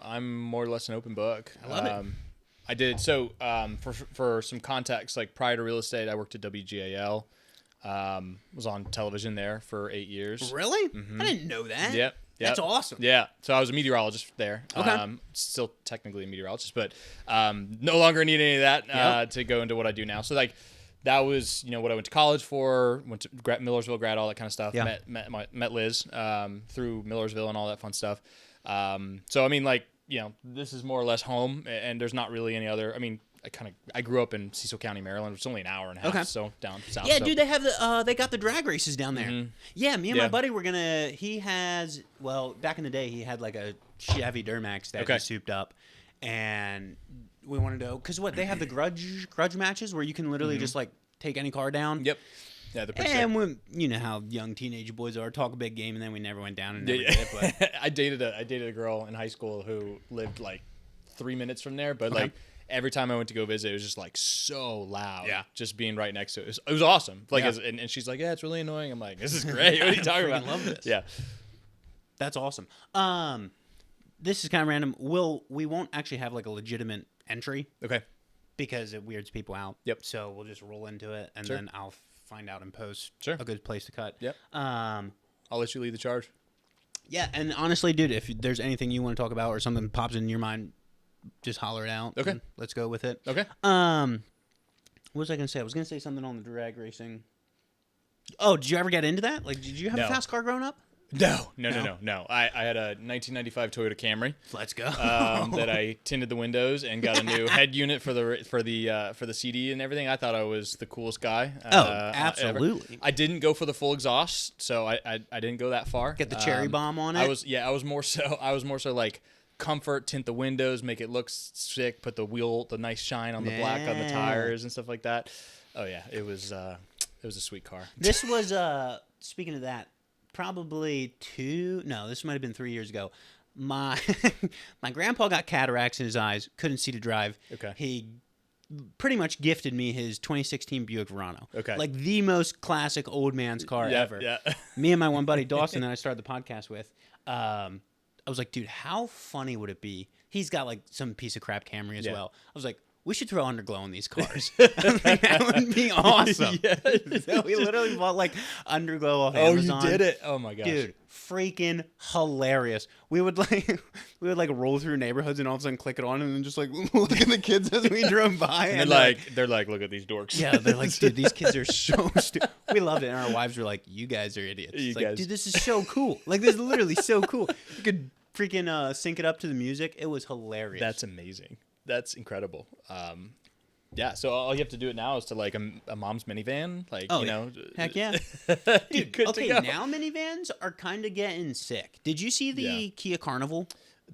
I'm more or less an open book. I love it. I did so for some context. Like prior to real estate, I worked at WGAL. Was on television there for 8 years. Really? I didn't know that. Yep. That's awesome. Yeah. So I was a meteorologist there. Okay. Still technically a meteorologist, but no longer need any of that to go into what I do now. So like that was what I went to college for. Went to Millersville grad, all that kind of stuff. Yeah. Met Liz through Millersville and all that fun stuff. So I mean, like this is more or less home, and there's not really any other. I mean, I grew up in Cecil County, Maryland, which is only an hour and a half, so down south. Yeah, dude, they have they got the drag races down there. Mm-hmm. Yeah, me and my buddy were gonna. He has back in the day, he had like a Chevy Duramax that he souped up, and we wanted to because they have the grudge matches where you can literally just like take any car down. Yep. Yeah, they're pretty and when, you know how young teenage boys are, talk a big game, and then we never went down and never did it. But I dated a girl in high school who lived like 3 minutes from there, but like every time I went to go visit, it was just like so loud. Yeah, just being right next to it. It was awesome. Like, and she's like, "Yeah, it's really annoying." I'm like, "This is great. What are you talking about?" I love this. Yeah, that's awesome. This is kind of random. We won't actually have like a legitimate entry. Okay. Because it weirds people out. Yep. So we'll just roll into it, and then I'll find out in post a good place to cut. Yep. I'll let you lead the charge. Yeah, and honestly, dude, if there's anything you want to talk about or something pops in your mind, just holler it out. Okay. Let's go with it. Okay. What was I going to say? I was going to say something on the drag racing. Oh, did you ever get into that? Like, did you have a fast car growing up? No. I had a 1995 Toyota Camry. Let's go. That I tinted the windows and got a new head unit for the CD and everything. I thought I was the coolest guy. Absolutely. Ever. I didn't go for the full exhaust, so I didn't go that far. Get the cherry bomb on it. I was more so like comfort, tint the windows, make it look sick, put the nice shine on the black on the tires and stuff like that. Oh yeah, it was a sweet car. This was speaking of that. Probably this might have been 3 years ago. My grandpa got cataracts in his eyes, couldn't see to drive. Okay. He pretty much gifted me his 2016 Buick Verano. Okay. Like the most classic old man's car ever. Yeah. Me and my one buddy Dawson that I started the podcast with, I was like, dude, how funny would it be? He's got like some piece of crap Camry as well. I was like, we should throw underglow in these cars. That would be awesome. So we literally bought like underglow off Amazon. Oh, you did it! Oh my gosh, dude, freaking hilarious. We would roll through neighborhoods and all of a sudden click it on and then just like look at the kids as we drove by. And they're like, look at these dorks. Yeah, they're like, dude, these kids are so stupid. We loved it, and our wives were like, you guys are idiots. Dude, this is so cool. Like, this is literally so cool. You could freaking sync it up to the music. It was hilarious. That's amazing. That's incredible. Yeah, so all you have to do it now is to like a mom's minivan, like heck yeah, dude. Okay, now minivans are kind of getting sick. Did you see the Kia Carnival?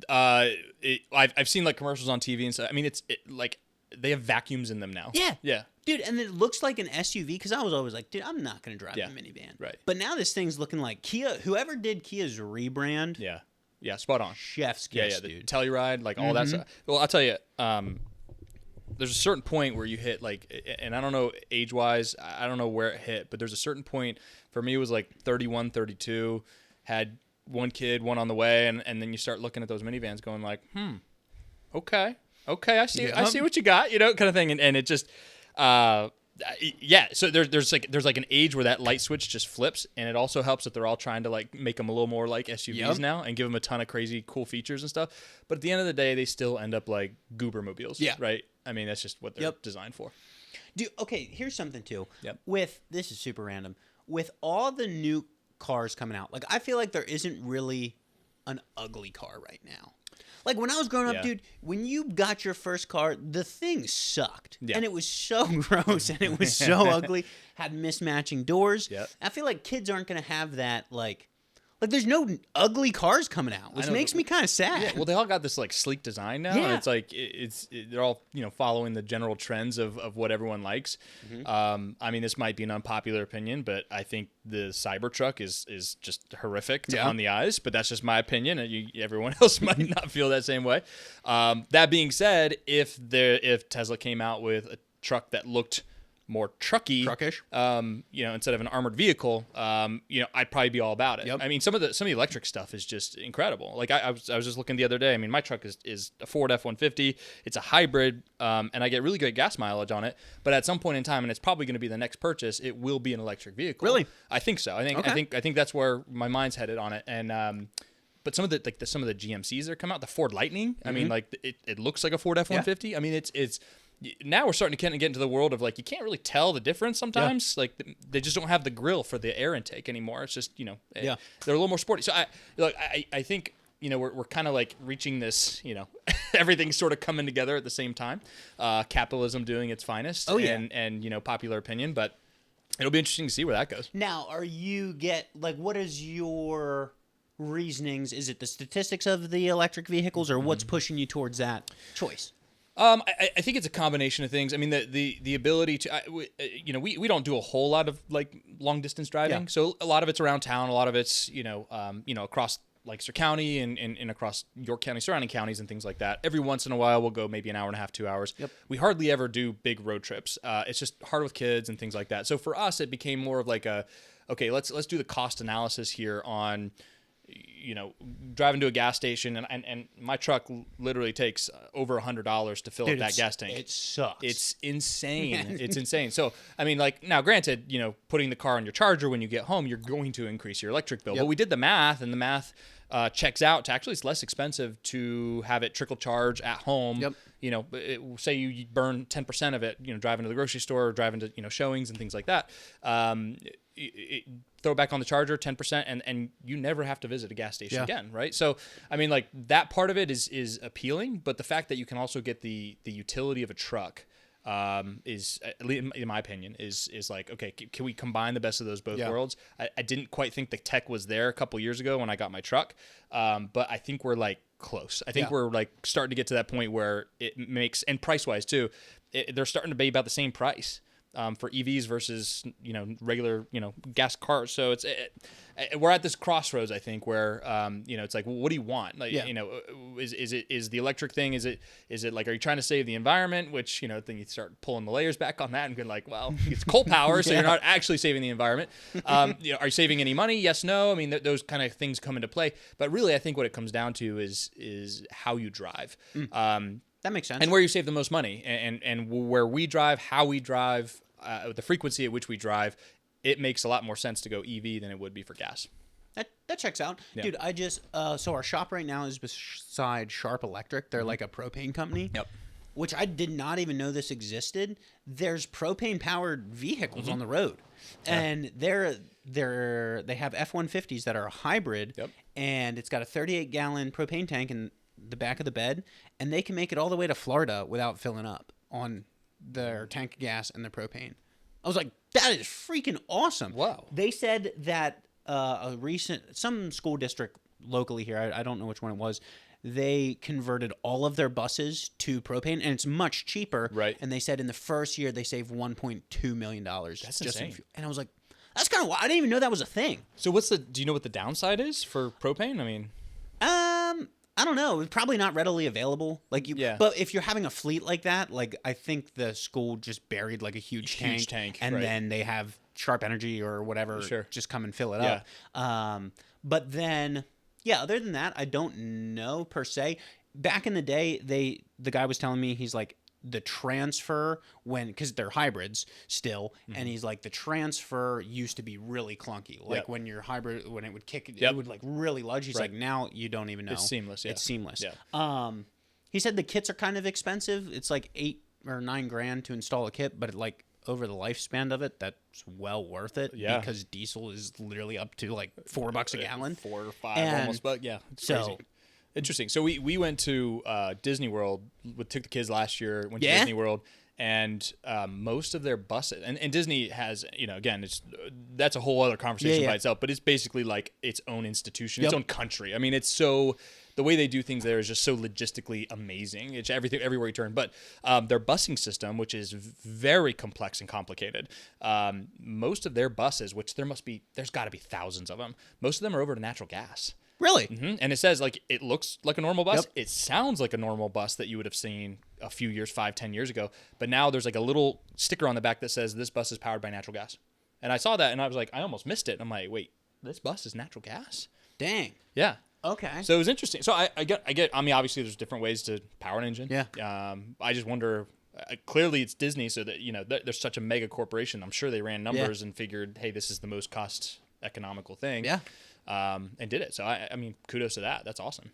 I've seen like commercials on TV and stuff. I mean, it's like they have vacuums in them now. Yeah, dude, and it looks like an SUV because I was always like, dude, I'm not gonna drive a minivan. Right. But now this thing's looking like Kia. Whoever did Kia's rebrand. Yeah, spot on. Chef's kiss, the dude. Telluride, like all that stuff. Well, I'll tell you, there's a certain point where you hit like, and I don't know age-wise, I don't know where it hit, but there's a certain point, for me it was like 31, 32, had one kid, one on the way, and then you start looking at those minivans going like, okay, I see what you got, kind of thing, and it just, so there's like an age where that light switch just flips, and it also helps that they're all trying to like make them a little more like SUVs now and give them a ton of crazy cool features and stuff. But at the end of the day, they still end up like goobermobiles. Yeah. Right. I mean, that's just what they're designed for. Dude, okay, here's something too. Yep. This is super random. With all the new cars coming out, like I feel like there isn't really an ugly car right now. Like, when I was growing up, dude, when you got your first car, the thing sucked. Yeah. And it was so gross, and it was so ugly. Had mismatching doors. Yep. I feel like kids aren't going to have that, like, there's no ugly cars coming out, which makes me kind of sad. Yeah, well, they all got this, like, sleek design now. Yeah. And it's like, they're all, following the general trends of what everyone likes. Mm-hmm. I mean, this might be an unpopular opinion, but I think the Cybertruck is just horrific on the eyes, but that's just my opinion, and everyone else might not feel that same way. That being said, if Tesla came out with a truck that looked more truckish, instead of an armored vehicle, I'd probably be all about it. Yep. I mean, some of the electric stuff is just incredible. Like I was just looking the other day. I mean, my truck is a Ford F-150. It's a hybrid, and I get really good gas mileage on it. But at some point in time, and it's probably going to be the next purchase, it will be an electric vehicle. Really? I think so. I think that's where my mind's headed on it. And but some of the GMCs that come out, the Ford Lightning. I mean, like it looks like a Ford F-150. Yeah. I mean, it's now we're starting to get into the world of like you can't really tell the difference sometimes. Yeah. Like they just don't have the grill for the air intake anymore. It's just they're a little more sporty. So I think we're kind of like reaching this everything's sort of coming together at the same time. Capitalism doing its finest. Oh yeah. And popular opinion, but it'll be interesting to see where that goes. Now, what is your reasonings? Is it the statistics of the electric vehicles, or what's pushing you towards that choice? I think it's a combination of things. I mean, the ability to, we don't do a whole lot of like long distance driving. Yeah. So a lot of it's around town. A lot of it's, across Lancaster County and across York County, surrounding counties and things like that. Every once in a while, we'll go maybe an hour and a half, 2 hours. Yep. We hardly ever do big road trips. It's just hard with kids and things like that. So for us, it became more of like okay, let's do the cost analysis here on, driving to a gas station, and my truck literally takes over $100 to fill up that gas tank. It sucks. It's insane. It's insane. So, I mean, like now, granted, putting the car on your charger when you get home, you're going to increase your electric bill. Yep. But we did the math, and the math checks out to actually it's less expensive to have it trickle charge at home. Yep. Say you burn 10% of it, driving to the grocery store or driving to, showings and things like that. Throw it back on the charger, 10%, and you never have to visit a gas station again, right? So, I mean, like that part of it is appealing, but the fact that you can also get the utility of a truck is, in my opinion, is like, okay, can we combine the best of those both worlds? I didn't quite think the tech was there a couple years ago when I got my truck, but I think we're like close. I think we're like starting to get to that point where it makes, and price-wise too, they're starting to be about the same price. For EVs versus regular gas cars, so we're at this crossroads, I think, where it's like, well, what do you want? Like, is the electric thing? Is it like, are you trying to save the environment? Which then you start pulling the layers back on that and going like, well, it's coal power, so you're not actually saving the environment. Are you saving any money? Yes, no. I mean, those kind of things come into play, but really, I think what it comes down to is how you drive. That makes sense. And where you save the most money, and where we drive, how we drive. The frequency at which we drive, it makes a lot more sense to go EV than it would be for gas. That checks out. Yeah. Dude, I just, so our shop right now is beside Sharp Electric. They're like a propane company. Yep. Which I did not even know this existed. There's propane powered vehicles on the road. Yeah. And they have F-150s that are a hybrid. Yep. And it's got a 38-gallon propane tank in the back of the bed. And they can make it all the way to Florida without filling up on their tank of gas and the propane. I was like, that is freaking awesome. Wow. They said that some school district locally here, I don't know which one it was, they converted all of their buses to propane, and it's much cheaper. Right. And they said in the first year they saved $1.2 million. That's insane. And I was like, that's kind of wild. I didn't even know that was a thing. So do you know what the downside is for propane? I mean, I don't know. It's probably not readily available. But if you're having a fleet like that, like I think the school just buried like a huge tank, and then they have Sharp Energy or whatever just come and fill it up. But then, other than that, I don't know per se. Back in the day, the guy was telling me, he's like, the transfer because they're hybrids still, and he's like, the transfer used to be really clunky. Like when you're hybrid, when it would kick, it would like really lunge. He's like, now you don't even know. It's seamless. Yeah. It's seamless. Yeah. He said the kits are kind of expensive. It's like $8 or $9 grand to install a kit, but like over the lifespan of it, that's well worth it. Yeah. Because diesel is literally up to like $4 a gallon, 4 or 5 almost. But yeah, it's crazy. Interesting. So we went to Disney World. We took the kids last year. Went to Disney World, and most of their buses. And Disney has, again, that's a whole other conversation by itself. But it's basically like its own institution, its own country. I mean, the way they do things there is just so logistically amazing. It's everything everywhere you turn. But their busing system, which is very complex and complicated, most of their buses, which there's got to be thousands of them. Most of them are over to natural gas. Really? Mm-hmm. And it says, like, it looks like a normal bus. Yep. It sounds like a normal bus that you would have seen a few years, 5-10 years ago. But now there's like a little sticker on the back that says this bus is powered by natural gas. And I saw that and I was like, I almost missed it. And I'm like, wait, this bus is natural gas? Dang. Yeah. Okay. So it was interesting. So I get. I mean, obviously, there's different ways to power an engine. Yeah. I just wonder. Clearly, it's Disney, so that they're such a mega corporation. I'm sure they ran numbers and figured, hey, this is the most cost economical thing. Yeah. And did it. So I mean, kudos to that. That's awesome.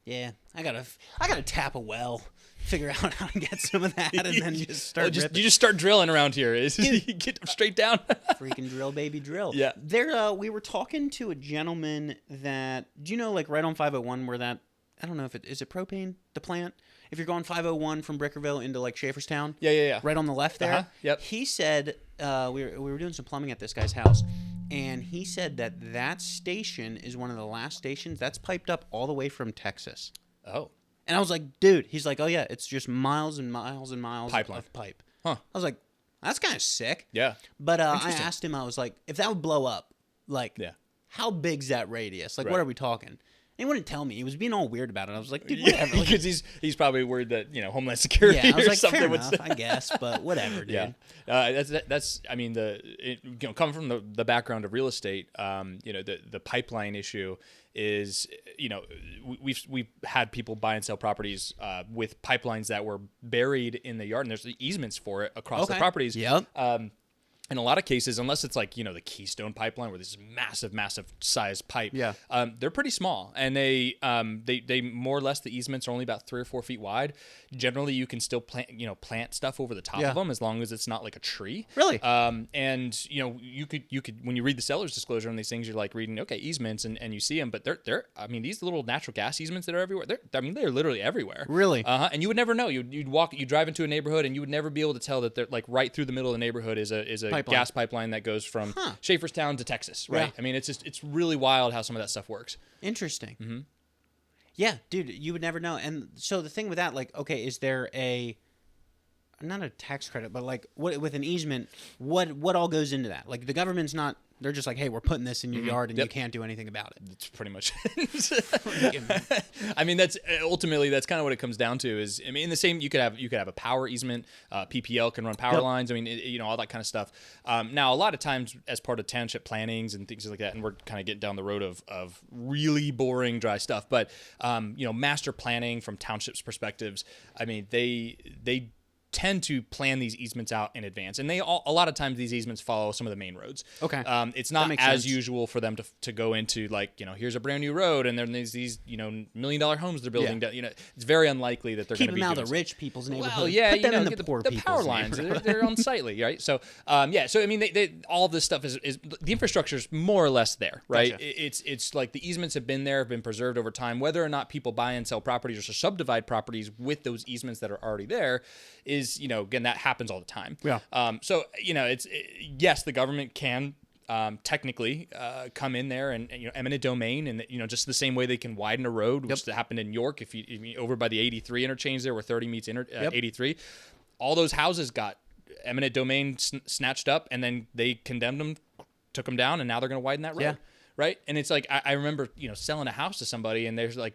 Yeah. I gotta tap a well, figure out how to get some of that, and then just start. You just start drilling around here. You get them straight down. Freaking drill, baby, drill. Yeah. We were talking to a gentleman that, do you know, like right on 501 where that, I don't know if is it propane, the plant? If you're going 501 from Brickerville into like Schaeferstown. Yeah. Right on the left there. Uh-huh. Yep. He said, we were doing some plumbing at this guy's house, and he said that station is one of the last stations that's piped up all the way from Texas. Oh. And I was like, dude, he's like, oh yeah, it's just miles and miles and miles Pipeline. of pipe. Huh. I was like, that's kind of sick. Yeah. But I asked him, I was like, if that would blow up, like, Yeah. how big's that radius? Like, Right. what are we talking? And he wouldn't tell me. He was being all weird about it. I was like, dude, whatever. Like, Because he's probably worried that Homeland Security yeah, I was or like, something fair would enough, I guess, but whatever, dude. Yeah, that's. I mean, coming from the background of real estate, the pipeline issue is, we've had people buy and sell properties with pipelines that were buried in the yard, and there's easements for it across the properties. Yep. In a lot of cases, unless it's like, the Keystone pipeline where this is massive size pipe, Yeah. they're pretty small, and they more or less, the easements are only about 3 or 4 feet wide. Generally, you can still plant stuff over the top of them as long as it's not like a tree. Really? And you could when you read the seller's disclosure on these things, you're like reading easements and you see them, but they're I mean, these little natural gas easements that are everywhere. They're literally everywhere. Really? And you would never know. You drive into a neighborhood and you would never be able to tell that they're like right through the middle of the neighborhood is a gas pipeline that goes from Schaeferstown to Texas, right? Yeah. I mean, it's really wild how some of that stuff works. Interesting. Mm-hmm. Yeah, dude, you would never know. And so the thing with that, like, okay, is there not a tax credit, but like with an easement, what all goes into that? Like the government's not, they're just like, hey, we're putting this in your yard and you can't do anything about it. That's pretty much it. I mean, that's ultimately kind of what it comes down to. Is, I mean, in the same, you could have a power easement. PPL can run power lines. I mean, all that kind of stuff. Now, a lot of times, as part of township plannings and things like that, and we're kind of getting down the road of really boring, dry stuff. But master planning from townships' perspectives, I mean, they tend to plan these easements out in advance, and a lot of times these easements follow some of the main roads. Okay. It's not as sense. usual for them to go into like, here's a brand new road and then there's these $1 million homes they're building. Yeah. It's very unlikely that they're going keep to be them out doing of the rich people's neighborhood. Well, yeah, put them in the get poor the people's power lines. neighborhood. They're unsightly, right? So so I mean, they all of this stuff is the infrastructure is more or less there, right? Gotcha. It's like the easements have been there, have been preserved over time. Whether or not people buy and sell properties or subdivide properties with those easements that are already there is, again, that happens all the time. Yeah. So yes, the government can technically come in there and eminent domain, and just the same way they can widen a road, which happened in York. If you over by the 83 interchange there, where 30 meets 83, all those houses got eminent domain snatched up, and then they condemned them, took them down, and now they're going to widen that road. Yeah. Right. And it's like I remember selling a house to somebody, and there's like,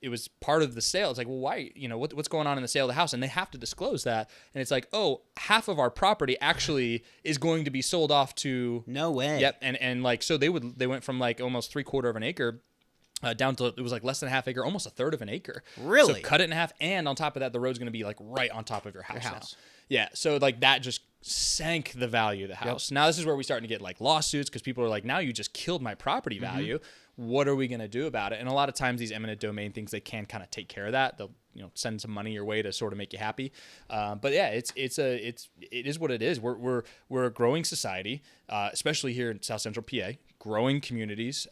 it was part of the sale. It's like, well, why, what's going on in the sale of the house? And they have to disclose that. And it's like, oh, half of our property actually is going to be sold off to. No way. Yep. And like, so they went from like almost 3/4 of an acre down to, it was like less than a half acre, almost a third of an acre. Really? So cut it in half. And on top of that, the road's going to be like right on top of your house. Now. Yeah. So like that just sank the value of the house. Now this is where we starting to get like lawsuits, because people are like, now you just killed my property value. What are we going to do about it? And a lot of times these eminent domain things, they can kind of take care of that. They'll send some money your way to sort of make you happy. But yeah, it is what it is. We're a growing society, especially here in South Central PA, growing communities,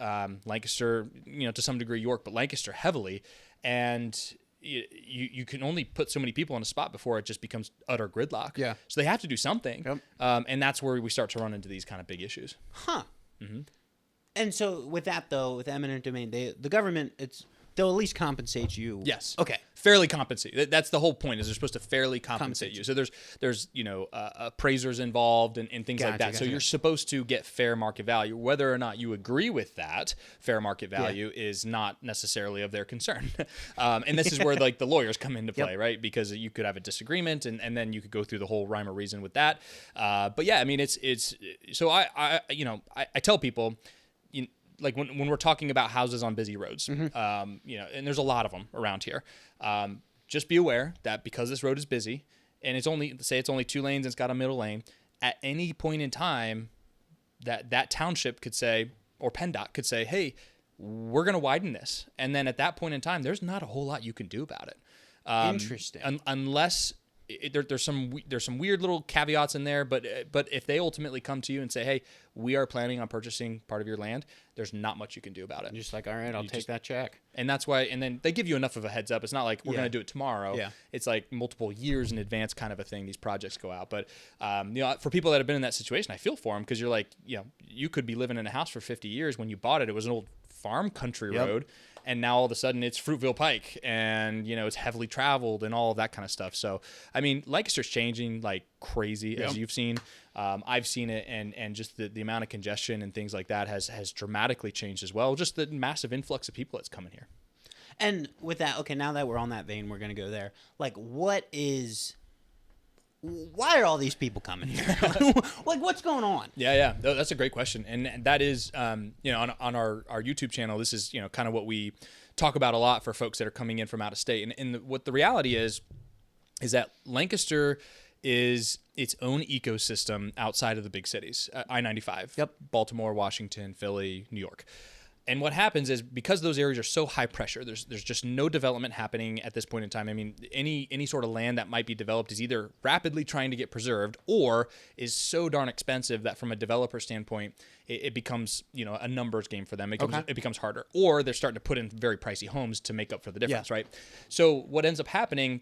Lancaster, to some degree York, but Lancaster heavily. And you can only put so many people on a spot before it just becomes utter gridlock. Yeah. So they have to do something. Yep. And that's where we start to run into these kind of big issues. Huh. And so with that though, with eminent domain, the government, it's they'll at least compensate you. Yes. Okay. Fairly compensate. That's the whole point. Is they're supposed to fairly compensate you. So there's appraisers involved and things like that. So you're supposed to get fair market value. Whether or not you agree with that fair market value is not necessarily of their concern. And this is where like the lawyers come into play, right? Because you could have a disagreement and then you could go through the whole rhyme or reason with that. But yeah, I mean it's so I tell people. Like when we're talking about houses on busy roads, and there's a lot of them around here. Just be aware that because this road is busy and it's only 2 lanes and it's got a middle lane, at any point in time that township could say, or PennDOT could say, hey, we're going to widen this. And then at that point in time, there's not a whole lot you can do about it. Interesting. Unless there's some weird little caveats in there, but if they ultimately come to you and say, hey, we are planning on purchasing part of your land, there's not much you can do about it. You're just like, all right, I'll take that check. And that's why, and then they give you enough of a heads up. It's not like we're going to do it tomorrow. Yeah. It's like multiple years in advance kind of a thing. These projects go out. But, for people that have been in that situation, I feel for them because you're like, you could be living in a house for 50 years. When you bought it, it was an old farm country road. And now all of a sudden it's Fruitville Pike and, it's heavily traveled and all of that kind of stuff. So, I mean, Lancaster's changing like crazy as you've seen. I've seen it and just the amount of congestion and things like that has dramatically changed as well. Just the massive influx of people that's coming here. And with that, okay, now that we're on that vein, we're going to go there. Like, why are all these people coming here? Like, what's going on? Yeah. That's a great question. And that is, on our YouTube channel, this is, kind of what we talk about a lot for folks that are coming in from out of state. And what the reality is that Lancaster is its own ecosystem outside of the big cities, I-95, Baltimore, Washington, Philly, New York. And what happens is because those areas are so high pressure, there's just no development happening at this point in time. I mean, any sort of land that might be developed is either rapidly trying to get preserved or is so darn expensive that from a developer standpoint, it becomes, a numbers game for them. It becomes harder. Or they're starting to put in very pricey homes to make up for the difference, right? So what ends up happening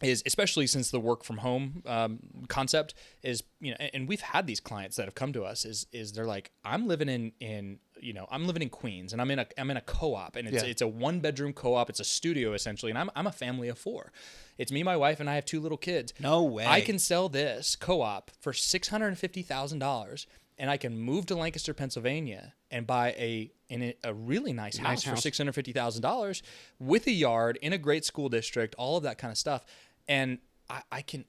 is, especially since the work from home concept is, and we've had these clients that have come to us is they're like, I'm living in Queens and I'm in a co-op and it's a 1-bedroom co-op. It's a studio essentially. And I'm a family of 4. It's me, my wife, and I have 2 little kids. No way. I can sell this co-op for $650,000 and I can move to Lancaster, Pennsylvania and buy a really nice house for $650,000 with a yard in a great school district, all of that kind of stuff. And I can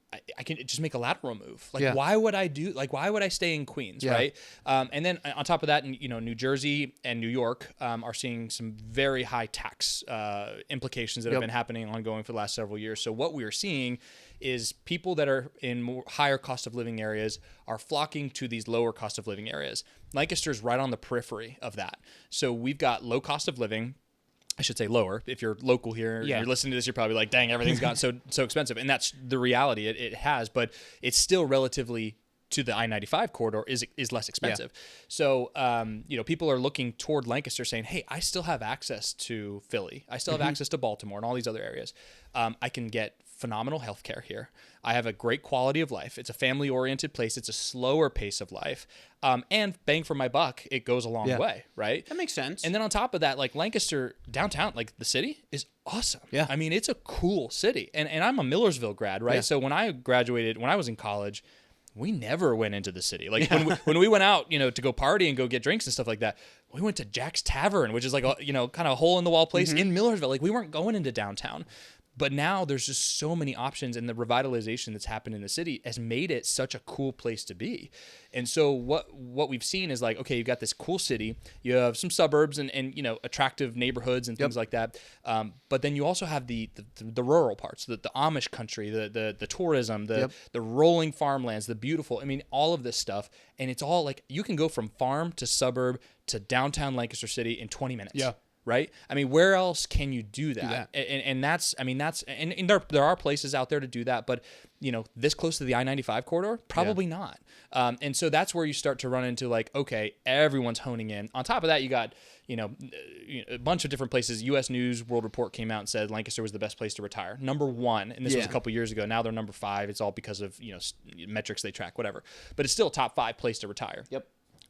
just make a lateral move. Like, why would I stay in Queens, right? And then on top of that, New Jersey and New York are seeing some very high tax implications that have been happening ongoing for the last several years. So what we are seeing is people that are in more higher cost of living areas are flocking to these lower cost of living areas. Lancaster is right on the periphery of that. So we've got low cost of living. I should say lower. If you're local here, you're listening to this, you're probably like, dang, everything's gotten so expensive. And that's the reality. It has, but it's still relatively to the I-95 corridor is less expensive. So, people are looking toward Lancaster saying, hey, I still have access to Philly. I still have access to Baltimore and all these other areas. I can get phenomenal healthcare here. I have a great quality of life. It's a family-oriented place. It's a slower pace of life. And bang for my buck, it goes a long way, right? That makes sense. And then on top of that, like Lancaster downtown, like the city is awesome. Yeah. I mean, it's a cool city. And I'm a Millersville grad, right? So when I graduated, when I was in college, we never went into the city. Like when we went out, to go party and go get drinks and stuff like that, we went to Jack's Tavern, which is like a, kind of a hole in the wall place in Millersville. Like we weren't going into downtown. But now there's just so many options, and the revitalization that's happened in the city has made it such a cool place to be. And so what we've seen is like, okay, you've got this cool city, you have some suburbs and attractive neighborhoods and things like that. But then you also have the rural parts, the Amish country, the tourism, the rolling farmlands, the beautiful, all of this stuff. And it's all like you can go from farm to suburb to downtown Lancaster City in 20 minutes. Yeah. Right? Where else can you do that? And there are places out there to do that, but this close to the I-95 corridor, probably not. And so that's where you start to run into like, okay, everyone's honing in. On top of that, you got, a bunch of different places. U.S. News World Report came out and said Lancaster was the best place to retire. Number 1, and this was a couple years ago. Now they're number 5. It's all because of, metrics they track, whatever. But it's still a top 5 place to retire. Yep.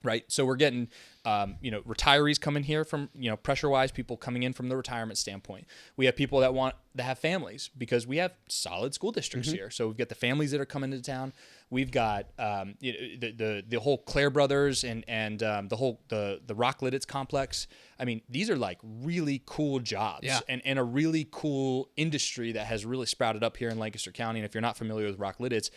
Right. So we're getting, retirees coming here from, pressure wise, people coming in from the retirement standpoint. We have people that want to have families because we have solid school districts here. So we've got the families that are coming into town. We've got the whole Clare Brothers and the Rock Lidditz complex. I mean, these are like really cool jobs and a really cool industry that has really sprouted up here in Lancaster County. And if you're not familiar with Rock Lidditz,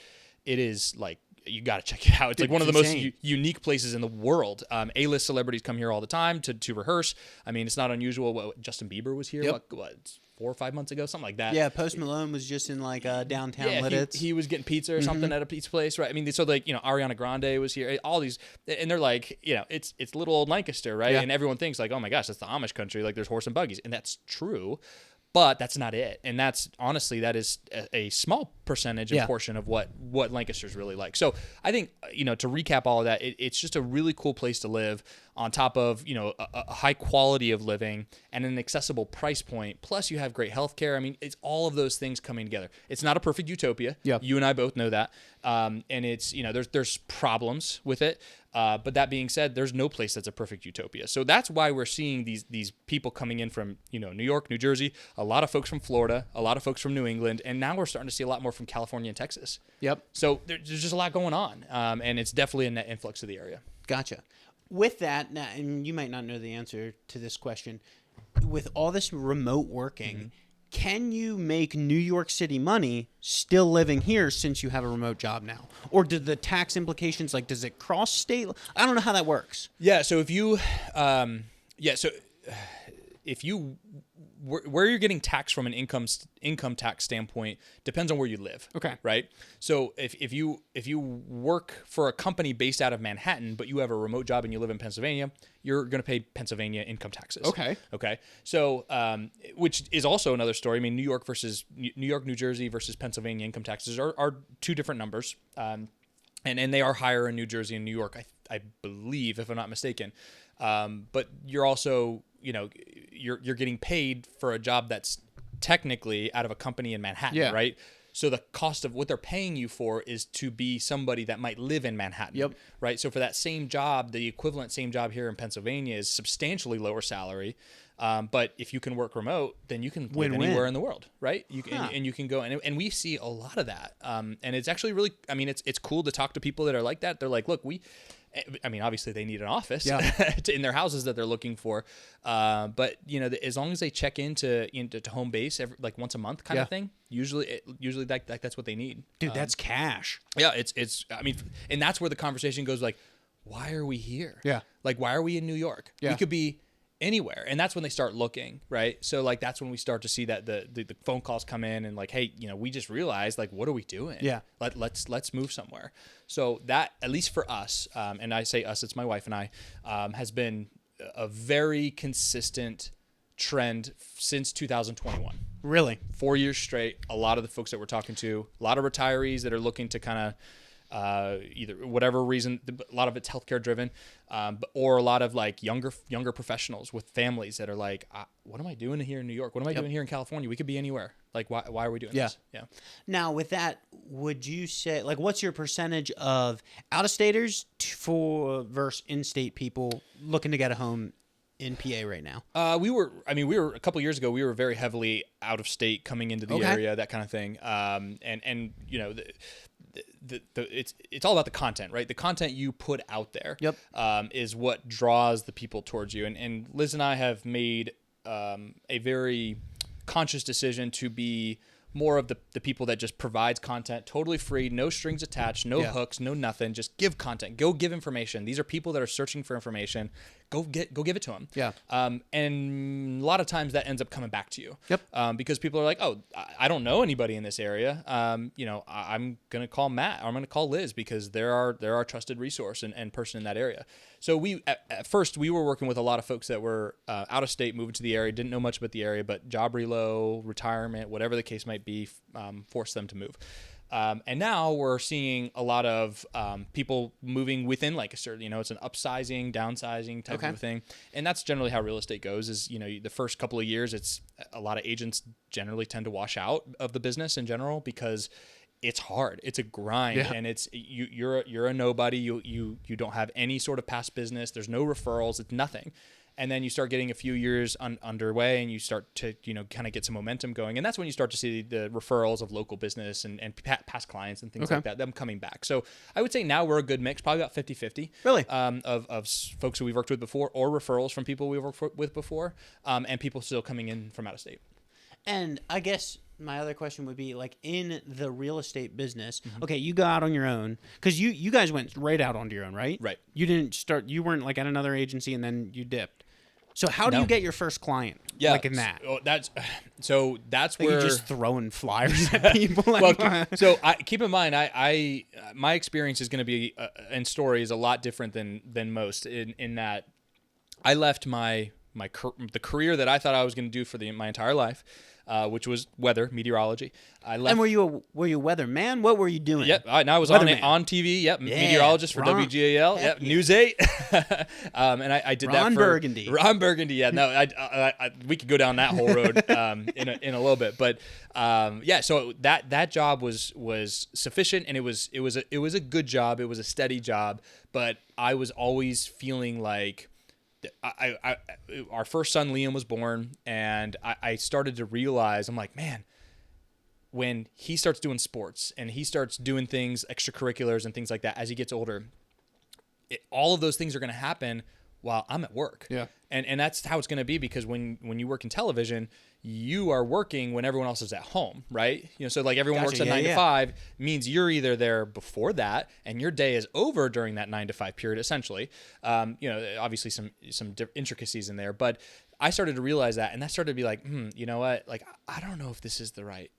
it is like, you got to check it out. It's like one of the most unique places in the world. A-list celebrities come here all the time to rehearse. I mean, it's not unusual. What, Justin Bieber was here, what 4 or 5 months ago, something like that. Yeah, Post Malone was just in like downtown Lidditz. He was getting pizza or something at a pizza place, right? I mean, so like, Ariana Grande was here. All these, and they're like, it's little old Lancaster, right? Yeah. And everyone thinks like, oh my gosh, that's the Amish country. Like there's horse and buggies, and that's true. But that's not it. And that's honestly, that is a small percentage and portion of what Lancaster's really like. So I think, to recap all of that, it's just a really cool place to live on top of, a high quality of living and an accessible price point. Plus you have great healthcare. I mean, it's all of those things coming together. It's not a perfect utopia. Yeah. You and I both know that. And it's, there's problems with it. But that being said, there's no place that's a perfect utopia. So that's why we're seeing these people coming in from, New York, New Jersey, a lot of folks from Florida, a lot of folks from New England, and now we're starting to see a lot more from California and Texas. Yep. So there's just a lot going on, and it's definitely a net influx to the area. Gotcha. With that, now, and you might not know the answer to this question, with all this remote working, can you make New York City money still living here since you have a remote job now? Or do the tax implications, like, does it cross state? I don't know how that works. Yeah. So if you, where you're getting taxed from an income tax standpoint depends on where you live. Okay. Right. So if you work for a company based out of Manhattan, but you have a remote job and you live in Pennsylvania, you're going to pay Pennsylvania income taxes. Okay. Okay. So, which is also another story. I mean, New York, New Jersey versus Pennsylvania income taxes are two different numbers. And they are higher in New Jersey and New York, I believe, if I'm not mistaken. But you're also, you're getting paid for a job that's technically out of a company in Manhattan, right? So the cost of what they're paying you for is to be somebody that might live in Manhattan, right? So for that same job, the equivalent same job here in Pennsylvania is substantially lower salary. But if you can work remote, then you can live anywhere in the world, right? You can, and you can go, and we see a lot of that. And it's actually really, I mean, it's cool to talk to people that are like that. They're like, look, obviously they need an office in their houses that they're looking for. But as long as they check into home base like once a month kind of thing, usually that's what they need. Dude, that's cash. Yeah. I mean, and that's where the conversation goes like, why are we here? Yeah. Like, why are we in New York? Yeah. We could be anywhere. And that's when they start looking, right? So like, that's when we start to see that the phone calls come in and like, hey, we just realized like, what are we doing? Yeah. Let's move somewhere. So that, at least for us, and I say us, it's my wife and I, has been a very consistent trend since 2021. Really? 4 years straight. A lot of the folks that we're talking to, a lot of retirees that are looking to kind of, either whatever reason, a lot of it's healthcare driven, or a lot of like younger professionals with families that are like, what am I doing here in New York? What am I doing here in California? We could be anywhere. Like, why are we doing this? Yeah. Now with that, would you say, like, what's your percentage of out-of-staters versus in-state people looking to get a home in PA right now? We were a couple of years ago, we were very heavily out of state coming into the area, that kind of thing. And it's all about the content, right? The content you put out there is what draws the people towards you. And Liz and I have made a very conscious decision to be more of the people that just provides content totally free, no strings attached, no hooks, no nothing. Just give content. Go give information. These are people that are searching for information. Go give it to them. Yeah. And a lot of times that ends up coming back to you. Yep. Because people are like, oh, I don't know anybody in this area. I'm gonna call Matt or I'm gonna call Liz because they're our trusted resource and person in that area. So we at first we were working with a lot of folks that were out of state, moving to the area, didn't know much about the area, but job relo, retirement, whatever the case might be, forced them to move. And now we're seeing a lot of people moving within Lancaster. It's an upsizing, downsizing type of a thing. And that's generally how real estate goes is, the first couple of years, it's a lot of agents generally tend to wash out of the business in general because it's hard. It's a grind, and it's you're a nobody. You don't have any sort of past business. There's no referrals. It's nothing. And then you start getting a few years underway, and you start to kind of get some momentum going, and that's when you start to see the referrals of local business and past clients and things like that, them coming back. So I would say now we're a good mix, probably about 50-50. Really? Of folks who we've worked with before, or referrals from people we've worked with before, and people still coming in from out of state. And I guess my other question would be, like, in the real estate business, okay, you go out on your own, because you guys went right out onto your own, right? Right. You weren't like at another agency and then you dipped. So how do you get your first client? Yeah, like in that. That's Like where you're just throwing flyers at people. Keep in mind, I my experience is going to be and story is a lot different than most in that I left the career that I thought I was going to do for my entire life, which was weather, meteorology. I left. And were you a weatherman? What were you doing? Yep, I was on TV. Yep, meteorologist for WGAL. Yep, News 8. And I did that for Ron Burgundy. Yeah, no, we could go down that whole road in a little bit, but so that job was sufficient, and it was a good job. It was a steady job, but I was always feeling like. Our first son Liam was born, and I started to realize, I'm like, man, when he starts doing sports and he starts doing things, extracurriculars and things like that, as he gets older, all of those things are going to happen while I'm at work. Yeah. And that's how it's going to be, because when you work in television, you are working when everyone else is at home, right? So like everyone works at 9 to 5, means you're either there before that and your day is over during that 9 to 5 period, essentially. Obviously some intricacies in there, but I started to realize that, and that started to be like, you know what? Like, I don't know if this is the right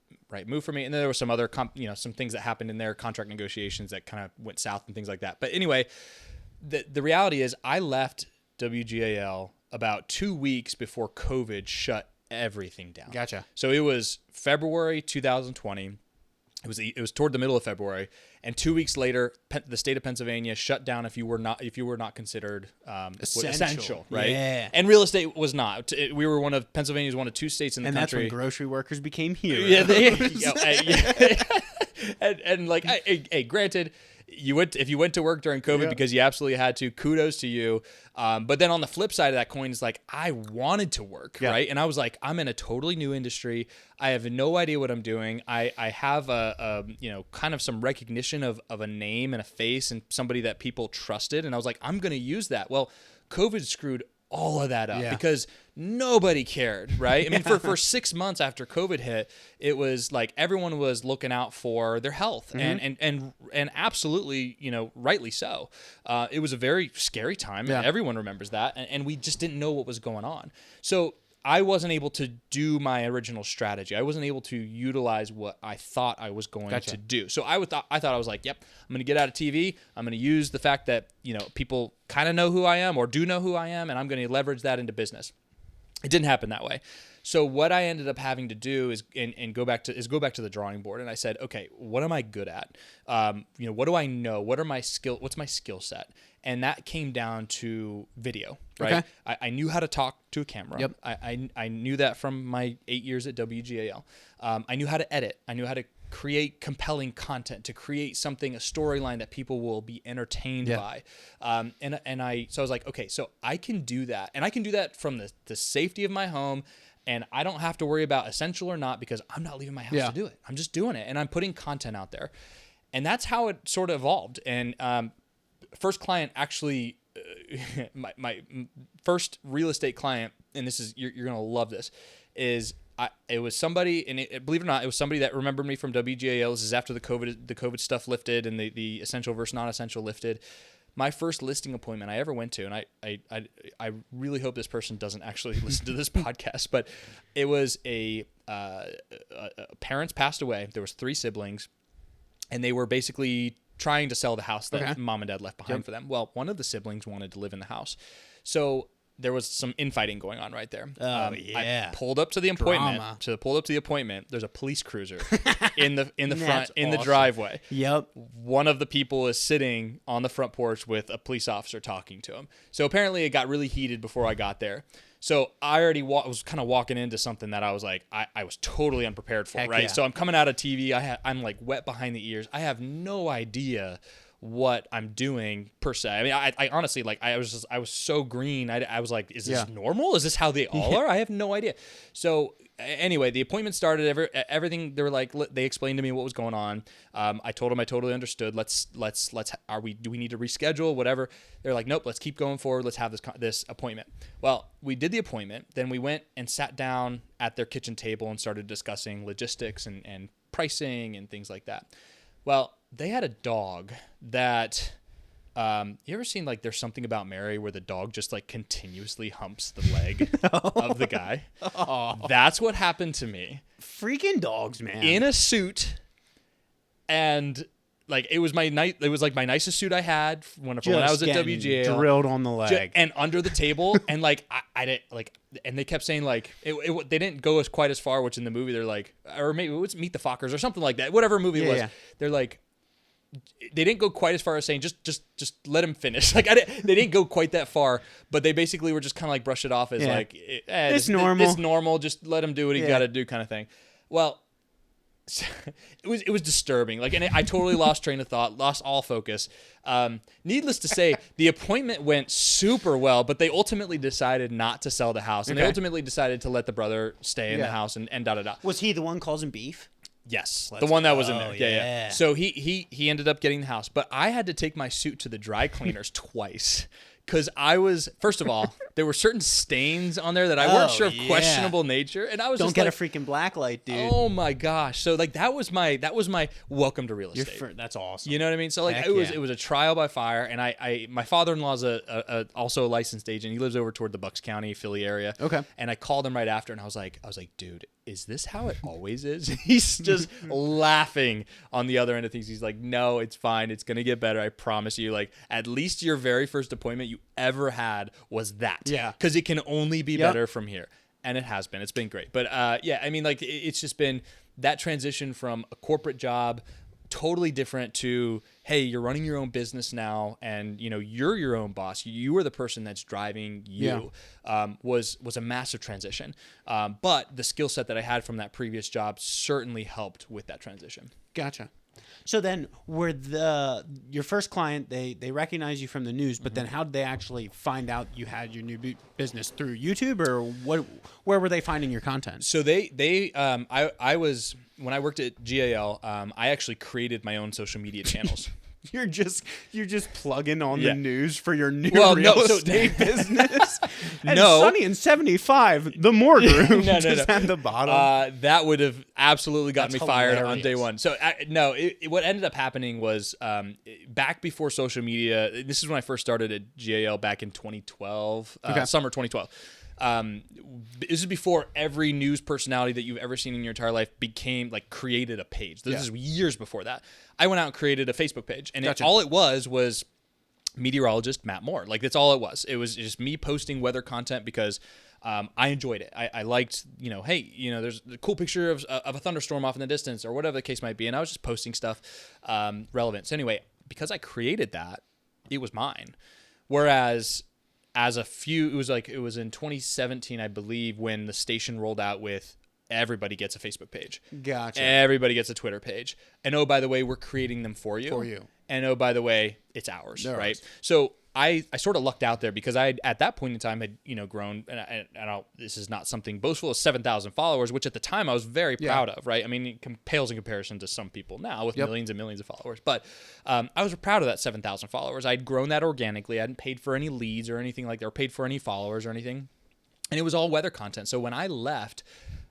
move for me. And then there were some other, some things that happened in there, contract negotiations that kind of went south and things like that. But anyway, the reality is I left WGAL about 2 weeks before COVID shut everything down. Gotcha. So it was February 2020. It was toward the middle of February, and 2 weeks later, the state of Pennsylvania shut down if you were not considered essential, right? Yeah. And real estate was not. Pennsylvania was one of 2 states in the country. And that's when grocery workers became heroes. And like, hey, granted, if you went to work during COVID because you absolutely had to, kudos to you. But then on the flip side of that coin is like, I wanted to work, right? And I was like, I'm in a totally new industry. I have no idea what I'm doing. I have a kind of some recognition of a name and a face and somebody that people trusted. And I was like, I'm going to use that. Well, COVID screwed all of that up because nobody cared, right? I mean, for 6 months after COVID hit, it was like everyone was looking out for their health, and absolutely, rightly so. It was a very scary time, and everyone remembers that, and we just didn't know what was going on. So I wasn't able to do my original strategy. I wasn't able to utilize what I thought I was going to do. So I thought I was like, yep, I'm going to get out of TV. I'm going to use the fact that, people kind of know who I am or do know who I am, and I'm going to leverage that into business. It didn't happen that way. So what I ended up having to do is go back to the drawing board. And I said, okay, what am I good at? What do I know? What's my skill set? And that came down to video, right? Okay. I knew how to talk to a camera. Yep. I knew that from my 8 years at WGAL. I knew how to edit. I knew how to create compelling content, to create a storyline that people will be entertained by. So I was like, okay, so I can do that. And I can do that from the safety of my home. And I don't have to worry about essential or not, because I'm not leaving my house to do it. I'm just doing it. And I'm putting content out there. And that's how it sort of evolved. And first client actually, my first real estate client, and this is, you're going to love this, it was somebody, and believe it or not, it was somebody that remembered me from WGAL. This is after the COVID stuff lifted and the essential versus non-essential lifted. My first listing appointment I ever went to, and I really hope this person doesn't actually listen to this podcast, but it was parents passed away. There was 3 siblings, and they were basically trying to sell the house that mom and dad left behind for them. Well, one of the siblings wanted to live in the house. So there was some infighting going on right there. I pulled up to the appointment. There's a police cruiser in the front, in the driveway. Yep. One of the people is sitting on the front porch with a police officer talking to him. So apparently it got really heated before I got there. So I already was kind of walking into something that I was like, I was totally unprepared for, Heck right? yeah. So I'm coming out of TV. I'm like wet behind the ears. I have no idea what I'm doing per se. I mean, I honestly, like, I was so green. I was like, is this normal? Is this how they all are? I have no idea. So anyway, the appointment started. Everything, they were like, they explained to me what was going on. I told them I totally understood. Do we need to reschedule? Whatever. They're like, nope, let's keep going forward. Let's have this appointment. Well, we did the appointment. Then we went and sat down at their kitchen table and started discussing logistics and pricing and things like that. Well, they had a dog that, you ever seen, like, There's Something About Mary where the dog just, like, continuously humps the leg of the guy? Oh. That's what happened to me. Freaking dogs, man. In a suit, and, like, it was my nicest suit I had when I was at WGA. Drilled on the leg. And under the table, and, like, I didn't, like, and they kept saying, like, they didn't go quite as far, which in the movie they're like, or maybe it was Meet the Fockers or something like that, whatever movie it was. Yeah. They're like, they didn't go quite as far as saying just let him finish. Like, they didn't go quite that far, but they basically were just kind of like brush it off as like, it's normal. It's normal. Just let him do what he got to do, kind of thing. Well, it was disturbing. Like, and I totally lost train of thought, lost all focus. Needless to say, the appointment went super well, but they ultimately decided not to sell the house, and they ultimately decided to let the brother stay in the house and da-da-da. Was he the one causing beef? Yes, the one that was in there. Yeah. So he ended up getting the house, but I had to take my suit to the dry cleaners twice because first of all, there were certain stains on there that I weren't sure of questionable nature, and I was don't get a freaking black light, dude. Oh my gosh! So, like, that was my welcome to real estate. That's awesome. You know what I mean? So, like, it was a trial by fire, and my father-in-law's also a licensed agent. He lives over toward the Bucks County, Philly area. Okay. And I called him right after, and I was like, dude, is this how it always is? He's just laughing on the other end of things. He's like, no, it's fine. It's going to get better. I promise you. Like, at least your very first appointment you ever had was that. Yeah. Because it can only be better from here. And it has been. It's been great. But, I mean, like, it's just been that transition from a corporate job, totally different, to, hey, you're running your own business now, and, you know, you're your own boss. You are the person that's driving you. Was a massive transition. But the skill set that I had from that previous job certainly helped with that transition. Gotcha. So then, your first client, they recognize you from the news, but then how did they actually find out you had your new business? Through YouTube, or what? Where were they finding your content? So I was, when I worked at GAL, I actually created my own social media channels. You're just plugging on the news for your new real estate business. And Sunny in 75, the mortar room just at the bottom. That would have absolutely gotten me fired on day one. So what ended up happening was back before social media. This is when I first started at GAL back in 2012, summer 2012. This is before every news personality that you've ever seen in your entire life created a page. This is years before that. I went out and created a Facebook page, and all it was meteorologist Matt Moore. Like, that's all it was. It was just me posting weather content because I enjoyed it. I liked, hey, there's a cool picture of a thunderstorm off in the distance or whatever the case might be, and I was just posting stuff relevant. So anyway, because I created that, it was mine. Whereas it was in 2017, I believe, when the station rolled out with everybody gets a Facebook page. Gotcha. Everybody gets a Twitter page. And oh, by the way, we're creating them for you. And oh, by the way, it's ours, right? So I sort of lucked out there because I, at that point in time, had grown, and this is not something boastful, of 7,000 followers, which at the time I was very proud of, right? I mean, it pales in comparison to some people now with millions and millions of followers. But I was proud of that 7,000 followers. I'd grown that organically. I hadn't paid for any leads or anything like that, or paid for any followers or anything. And it was all weather content. So when I left,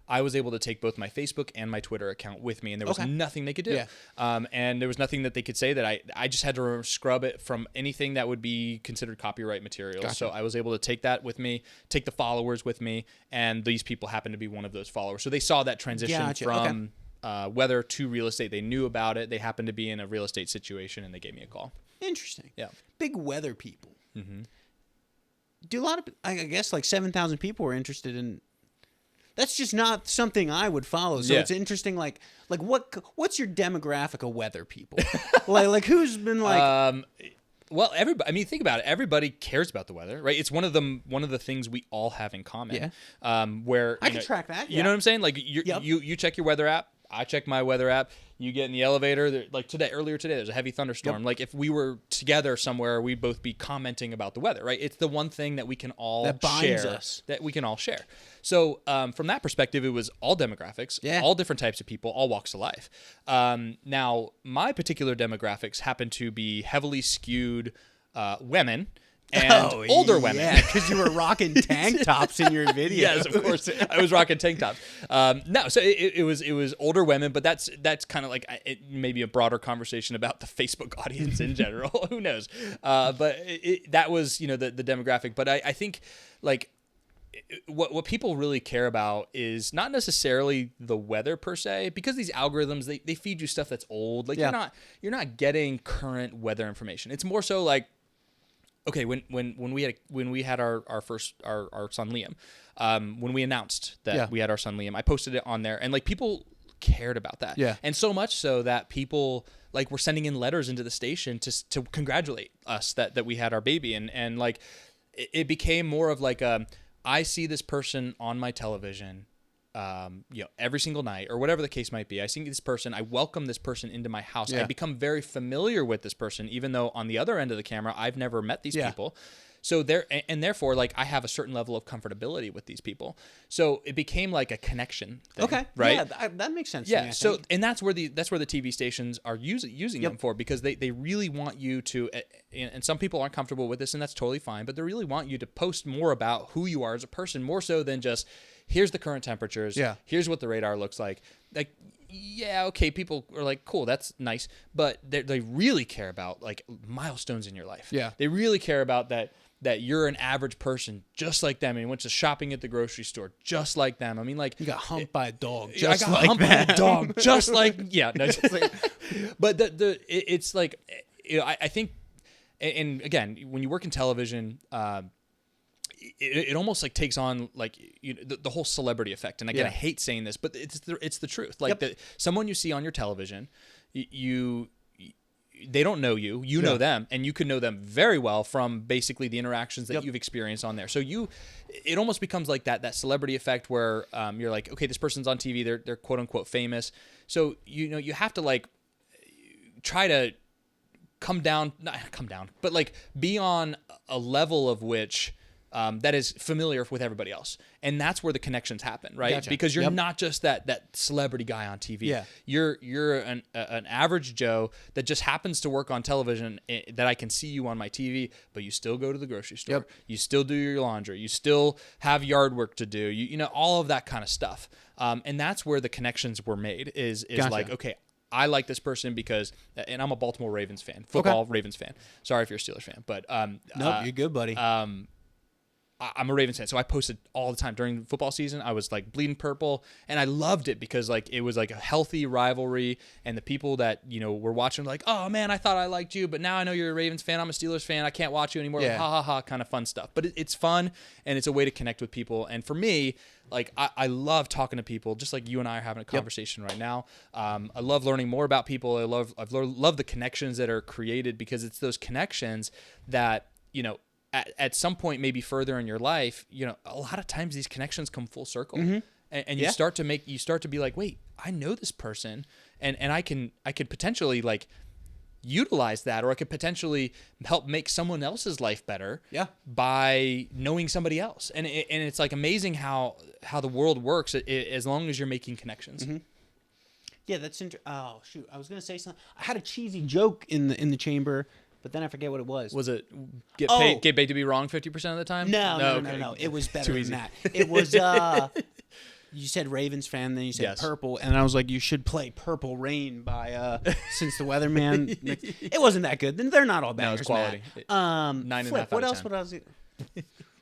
I was able to take both my Facebook and my Twitter account with me, and there was nothing they could do. And there was nothing that they could say that I just had to scrub it from anything that would be considered copyright material. Gotcha. So I was able to take that with me, take the followers with me, and these people happened to be one of those followers. So they saw that transition from weather to real estate. They knew about it. They happened to be in a real estate situation, and they gave me a call. Interesting. Yeah. Big weather people. Mm-hmm. Do a lot of, I guess, like 7,000 people were interested in. That's just not something I would follow. So it's interesting. Like what's your demographic of weather people? like who's been like? Well, everybody. I mean, think about it. Everybody cares about the weather, right? It's one of the things we all have in common. Yeah. Where I can track that. You know what I'm saying? Like you check your weather app. I check my weather app. You get in the elevator. Like earlier today, there's a heavy thunderstorm. Yep. Like if we were together somewhere, we'd both be commenting about the weather, right? It's the one thing that we can all that binds share. Us. That we can all share. So from that perspective, it was all demographics, all different types of people, all walks of life. Now, my particular demographics happen to be heavily skewed women. And older women. Yeah, because you were rocking tank tops in your video. Yes, of course. I was rocking tank tops. No, so it was older women, but that's kind of like maybe a broader conversation about the Facebook audience in general. Who knows? But that was, the demographic. But I think like what people really care about is not necessarily the weather per se, because these algorithms, they feed you stuff that's old. Like you're not getting current weather information. It's more so like, okay, when we had our son Liam, when we announced that we had our son Liam, I posted it on there, and like people cared about that, and so much so that people like were sending in letters into the station to congratulate us that we had our baby, and like it became more of like I see this person on my television, every single night or whatever the case might be. I see this person, I welcome this person into my house. I become very familiar with this person, even though on the other end of the camera, I've never met these people. So therefore, like I have a certain level of comfortability with these people. So it became like a connection thing, right? Yeah, that makes sense. Yeah. To me, So, and that's where the TV stations are using them for, because they really want you to, and some people aren't comfortable with this, and that's totally fine, but they really want you to post more about who you are as a person, more so than just, here's the current temperatures. Yeah. Here's what the radar looks like. Like, yeah, okay, people are like, cool, that's nice, but they really care about like milestones in your life. Yeah. They really care about that you're an average person just like them, and went to shopping at the grocery store just like them. I mean, like, you got humped by a dog just like humped by a dog just like but it's like, I think, and again, when you work in television, it almost like takes on like the whole celebrity effect. And again, I hate saying this, but it's the truth. Like someone you see on your television, they don't know you, know them, and you can know them very well from basically the interactions that you've experienced on there. So it almost becomes like that celebrity effect where you're like, okay, this person's on TV, they're quote unquote famous. So you have to like try to not come down, but like be on a level of which that is familiar with everybody else. And that's where the connections happen, right? Gotcha. Because you're not just that celebrity guy on TV. Yeah. You're an average Joe that just happens to work on television, that I can see you on my TV, but you still go to the grocery store. Yep. You still do your laundry. You still have yard work to do. You know, all of that kind of stuff. And that's where the connections were made is Gotcha. like, okay, I like this person because, and I'm a Baltimore Ravens fan, football Ravens fan. Sorry if you're a Steelers fan, but nope, you're good, buddy. I'm a Ravens fan, so I posted all the time during football season. I was like bleeding purple, and I loved it because like it was like a healthy rivalry, and the people that were watching were like, oh man, I thought I liked you, but now I know you're a Ravens fan. I'm a Steelers fan. I can't watch you anymore. Like, ha ha ha, kind of fun stuff. But it's fun, and it's a way to connect with people. And for me, like I love talking to people, just like you and I are having a conversation right now. I love learning more about people. I've loved the connections that are created, because it's those connections that at some point, maybe further in your life, a lot of times these connections come full circle, and you start to be like, wait, I know this person, and I could potentially like utilize that, or I could potentially help make someone else's life better by knowing somebody else. And it's like amazing how the world works as long as you're making connections. Mm-hmm. Yeah, that's oh shoot, I was gonna say something. I had a cheesy joke in the chamber, but then I forget what it was. Was it get paid to be wrong 50% of the time? No. It was better than that. It was you said Ravens fan, then you said Purple, and I was like, you should play Purple Rain by Since the Weatherman. It wasn't that good. They're not all bangers. No, it's quality. 9.5 what out of else? 10.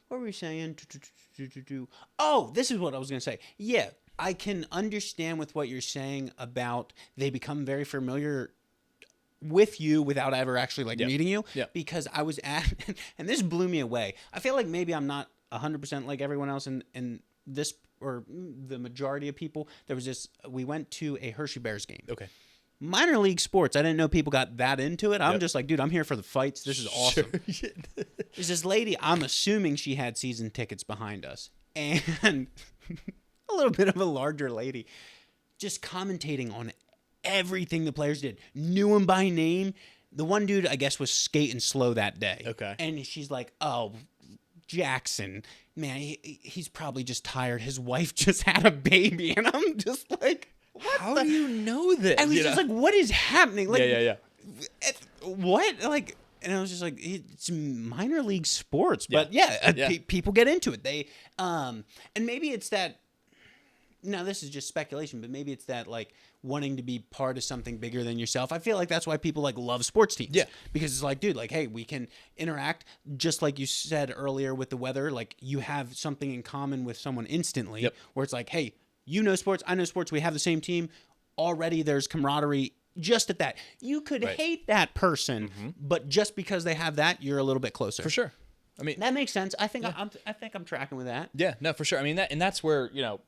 What were we saying? Oh, this is what I was gonna say. Yeah, I can understand with what you're saying about they become very familiar with you without ever actually like meeting you, because I was at, and this blew me away. I feel like maybe I'm not 100% like everyone else in this, or the majority of people. There was this, we went to a Hershey Bears game. Okay. minor league sports. I didn't know people got that into it. I'm just like, dude, I'm here for the fights. This is awesome. Sure. There's this lady, I'm assuming she had season tickets behind us. And a little bit of a larger lady just commentating on everything the players did. Knew him by name. The one dude, I guess, was skating slow that day. Okay. And she's like, oh, Jackson, man, he's probably just tired. His wife just had a baby. And I'm just like, how do you know this? I was just like, what is happening? Like, yeah. What? Like, and I was just like, it's minor league sports, but people get into it. They, and maybe it's that. Now this is just speculation, but maybe it's that like wanting to be part of something bigger than yourself. I feel like that's why people like love sports teams. Yeah, because it's like, dude, like, hey, we can interact just like you said earlier with the weather. Like, you have something in common with someone instantly. Where it's like, hey, you know sports, I know sports, we have the same team. Already there's camaraderie just at that. You could hate that person, but just because they have that, you're a little bit closer. For sure. I mean, that makes sense. I think I'm tracking with that. Yeah, no, for sure. I mean, that's where, you know,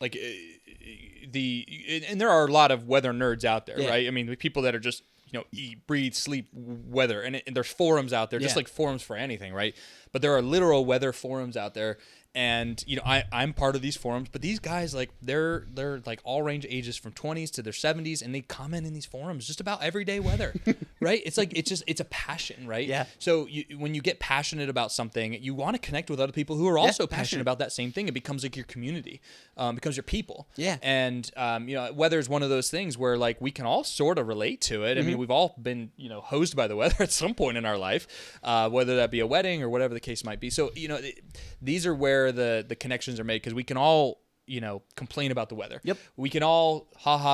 like and there are a lot of weather nerds out there, right? I mean, people that are just, you know, eat, breathe, sleep weather, and there's forums out there, just like forums for anything, right? But there are literal weather forums out there. And, you know, I'm part of these forums, but these guys, like, they're like all range ages from 20s to their 70s, and they comment in these forums just about everyday weather, right? It's like, it's a passion, right? Yeah. So when you get passionate about something, you want to connect with other people who are also passionate about that same thing. It becomes like your community, becomes your people. Yeah. And, you know, weather is one of those things where, like, we can all sort of relate to it. I mean, we've all been, you know, hosed by the weather at some point in our life, whether that be a wedding or whatever the case might be. So, you know, these are where the connections are made, because we can all, you know, complain about the weather. Yep. We can all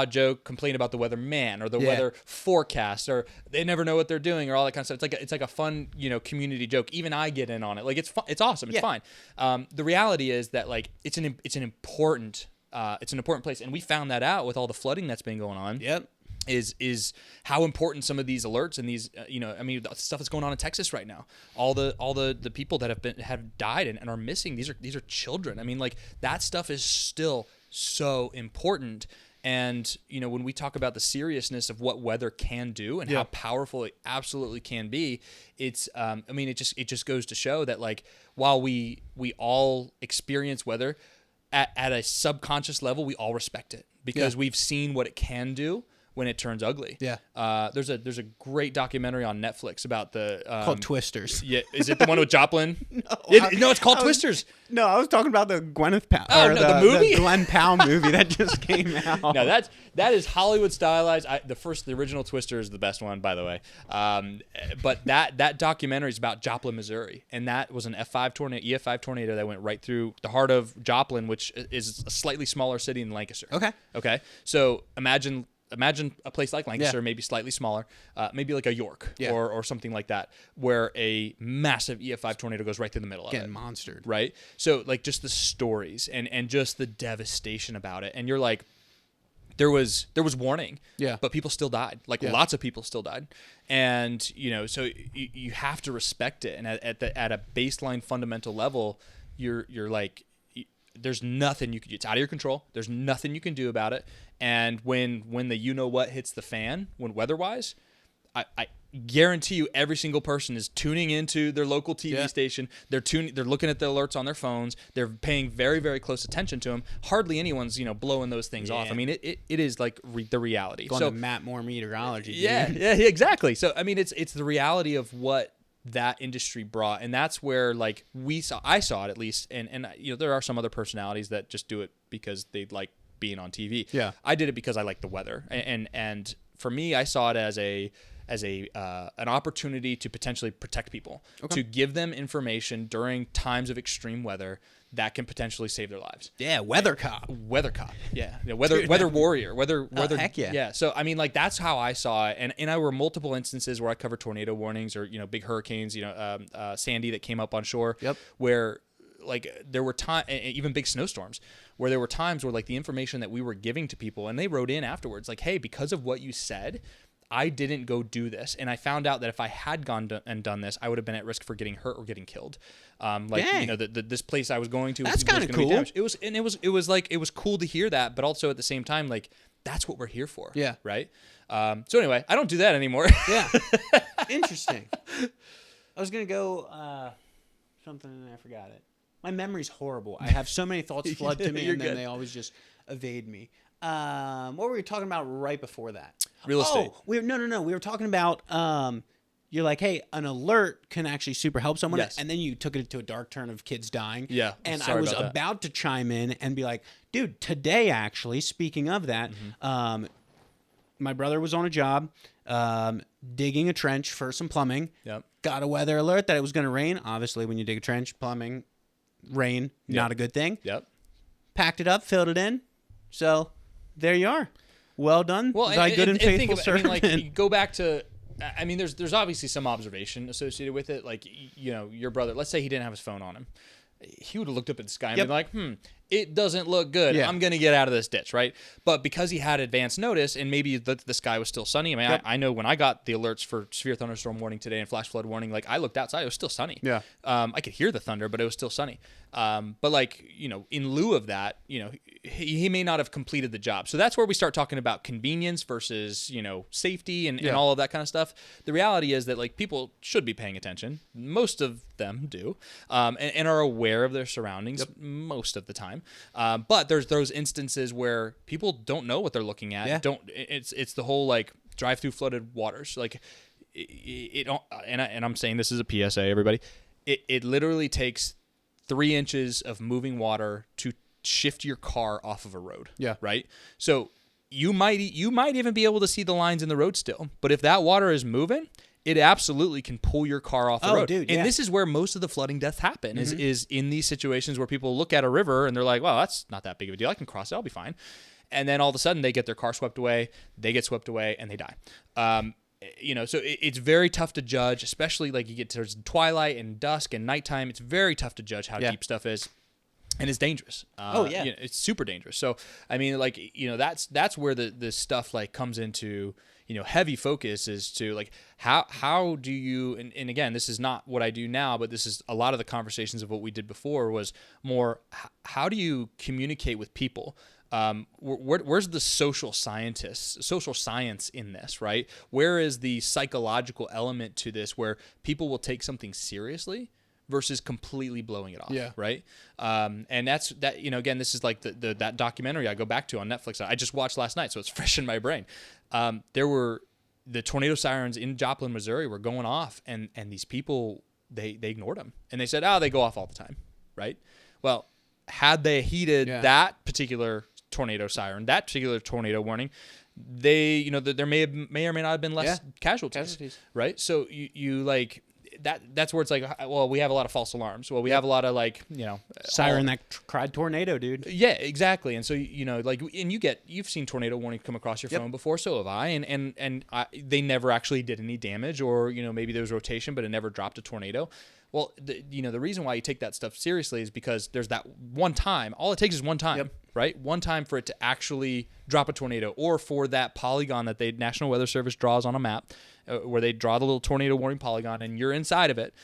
joke, complain about the weather man or the weather forecast, or they never know what they're doing, or all that kind of stuff. It's like a fun, you know, community joke. Even I get in on it. Like, it's fun. It's awesome. It's fine. The reality is that, like, it's an important place, and we found that out with all the flooding that's been going on. Yep. Is how important some of these alerts and these, you know, I mean, the stuff that's going on in Texas right now, all the people that have died and are missing. These are children. I mean, like, that stuff is still so important. And, you know, when we talk about the seriousness of what weather can do and how powerful it absolutely can be, it's, I mean, it just goes to show that, like, while we all experience weather at a subconscious level, we all respect it because we've seen what it can do when it turns ugly. Yeah. There's a great documentary on Netflix about the called Twisters. Yeah. Is it the one with Joplin? No, it's called Twisters. No, I was talking about the Gwyneth Paltrow. Oh, no, the movie? The Glenn Powell movie that just came out. No, that is Hollywood stylized. The original Twister is the best one, by the way. But that documentary is about Joplin, Missouri, and that was an EF5 tornado that went right through the heart of Joplin, which is a slightly smaller city than Lancaster. Okay. So imagine a place like Lancaster, maybe slightly smaller, maybe like a York or something like that, where a massive EF5 tornado goes right through the middle of it. Getting monstered. Right? So, like, just the stories and just the devastation about it. And you're like, there was warning, but people still died. Like, lots of people still died. And, you know, so you have to respect it. And at a baseline fundamental level, you're like, there's nothing you can do. It's out of your control. There's nothing you can do about it. And when the you-know-what hits the fan, when weather-wise, I guarantee you every single person is tuning into their local TV station. They're looking at the alerts on their phones. They're paying very, very close attention to them. Hardly anyone's, you know, blowing those things off. I mean, it is like the reality. Going to Matt Moore meteorology. Yeah, exactly. So, I mean, it's the reality of what that industry brought, and that's where, like, I saw it at least, and you know, there are some other personalities that just do it because they like being on TV. Yeah, I did it because I like the weather, and for me, I saw it as an opportunity to potentially protect people, to give them information during times of extreme weather that can potentially save their lives. Yeah, weather cop. Yeah, weather warrior. Weather. Heck yeah. Yeah. So, I mean, like, that's how I saw it, and I were multiple instances where I covered tornado warnings or, you know, big hurricanes, you know, Sandy that came up on shore. Yep. Where, like, there were even big snowstorms where there were times where, like, the information that we were giving to people, and they wrote in afterwards, like, hey, because of what you said, I didn't go do this, and I found out that if I had gone and done this, I would have been at risk for getting hurt or getting killed. Like, you know, this place I was going to, that's kind of cool. It was cool to hear that, but also at the same time, like, that's what we're here for. Yeah. Right. So anyway, I don't do that anymore. Yeah. Interesting. I was going to go something and I forgot it. My memory's horrible. I have so many thoughts flood to me and then they always just evade me. What were we talking about right before that? Real estate. Oh, no. We were talking about you're like, hey, an alert can actually super help someone. Yes. And then you took it to a dark turn of kids dying. Yeah. And sorry I was about that. about to chime in and be like, dude, today actually, speaking of that, my brother was on a job digging a trench for some plumbing. Yep. Got a weather alert that it was going to rain. Obviously, when you dig a trench, plumbing, rain, not a good thing. Yep. Packed it up, filled it in. So there you are. Well done, thy good and faithful servant. I mean, like, you go back to, I mean, there's obviously some observation associated with it. Like, you know, your brother, let's say he didn't have his phone on him. He would have looked up at the sky and been like, it doesn't look good. Yeah. I'm going to get out of this ditch, right? But because he had advance notice and maybe the sky was still sunny. I mean, I know when I got the alerts for severe thunderstorm warning today and flash flood warning, like I looked outside, it was still sunny. Yeah. I could hear the thunder, but it was still sunny. But like, you know, in lieu of that, you know, he may not have completed the job. So that's where we start talking about convenience versus, you know, safety and all of that kind of stuff. The reality is that like people should be paying attention. Most of them do, and are aware of their surroundings most of the time. But there's those instances where people don't know what they're looking at. Yeah. It's the whole like drive through flooded waters. Like and I'm saying this is a PSA, everybody. It literally takes 3 inches of moving water to shift your car off of a road. Yeah. Right. So you might even be able to see the lines in the road still, but if that water is moving, it absolutely can pull your car off the road. Dude, and this is where most of the flooding deaths happen is in these situations where people look at a river and they're like, well, that's not that big of a deal. I can cross it. I'll be fine. And then all of a sudden they get their car swept away, they get swept away and they die. You know, so it's very tough to judge, especially like you get towards twilight and dusk and nighttime. It's very tough to judge how deep stuff is. And it's dangerous. You know, it's super dangerous. So, I mean, like, you know, that's where the stuff like comes into, you know, heavy focus is to like, how do you, and again, this is not what I do now, but this is a lot of the conversations of what we did before was more, how do you communicate with people? Where's the social science in this, right? Where is the psychological element to this where people will take something seriously versus completely blowing it off, right? And that's, you know, again, this is like that documentary I go back to on Netflix. I just watched last night, so it's fresh in my brain. There were the tornado sirens in Joplin, Missouri were going off, and these people, they ignored them. And they said, they go off all the time, right? Well, had they heeded that particular tornado siren, that particular tornado warning, they, you know, there may or may not have been less casualties, right? So you like, that's where it's like, well, we have a lot of false alarms. Well, we have a lot of like, you know, siren that cried tornado, dude. Yeah, exactly. And so, you know, like, and you've seen tornado warning come across your phone before. So have I. And they never actually did any damage, or, you know, maybe there was rotation, but it never dropped a tornado. Well, you know, the reason why you take that stuff seriously is because there's that one time. All it takes is one time, right? One time for it to actually drop a tornado, or for that polygon that the National Weather Service draws on a map, where they draw the little tornado warning polygon, and you're inside of it.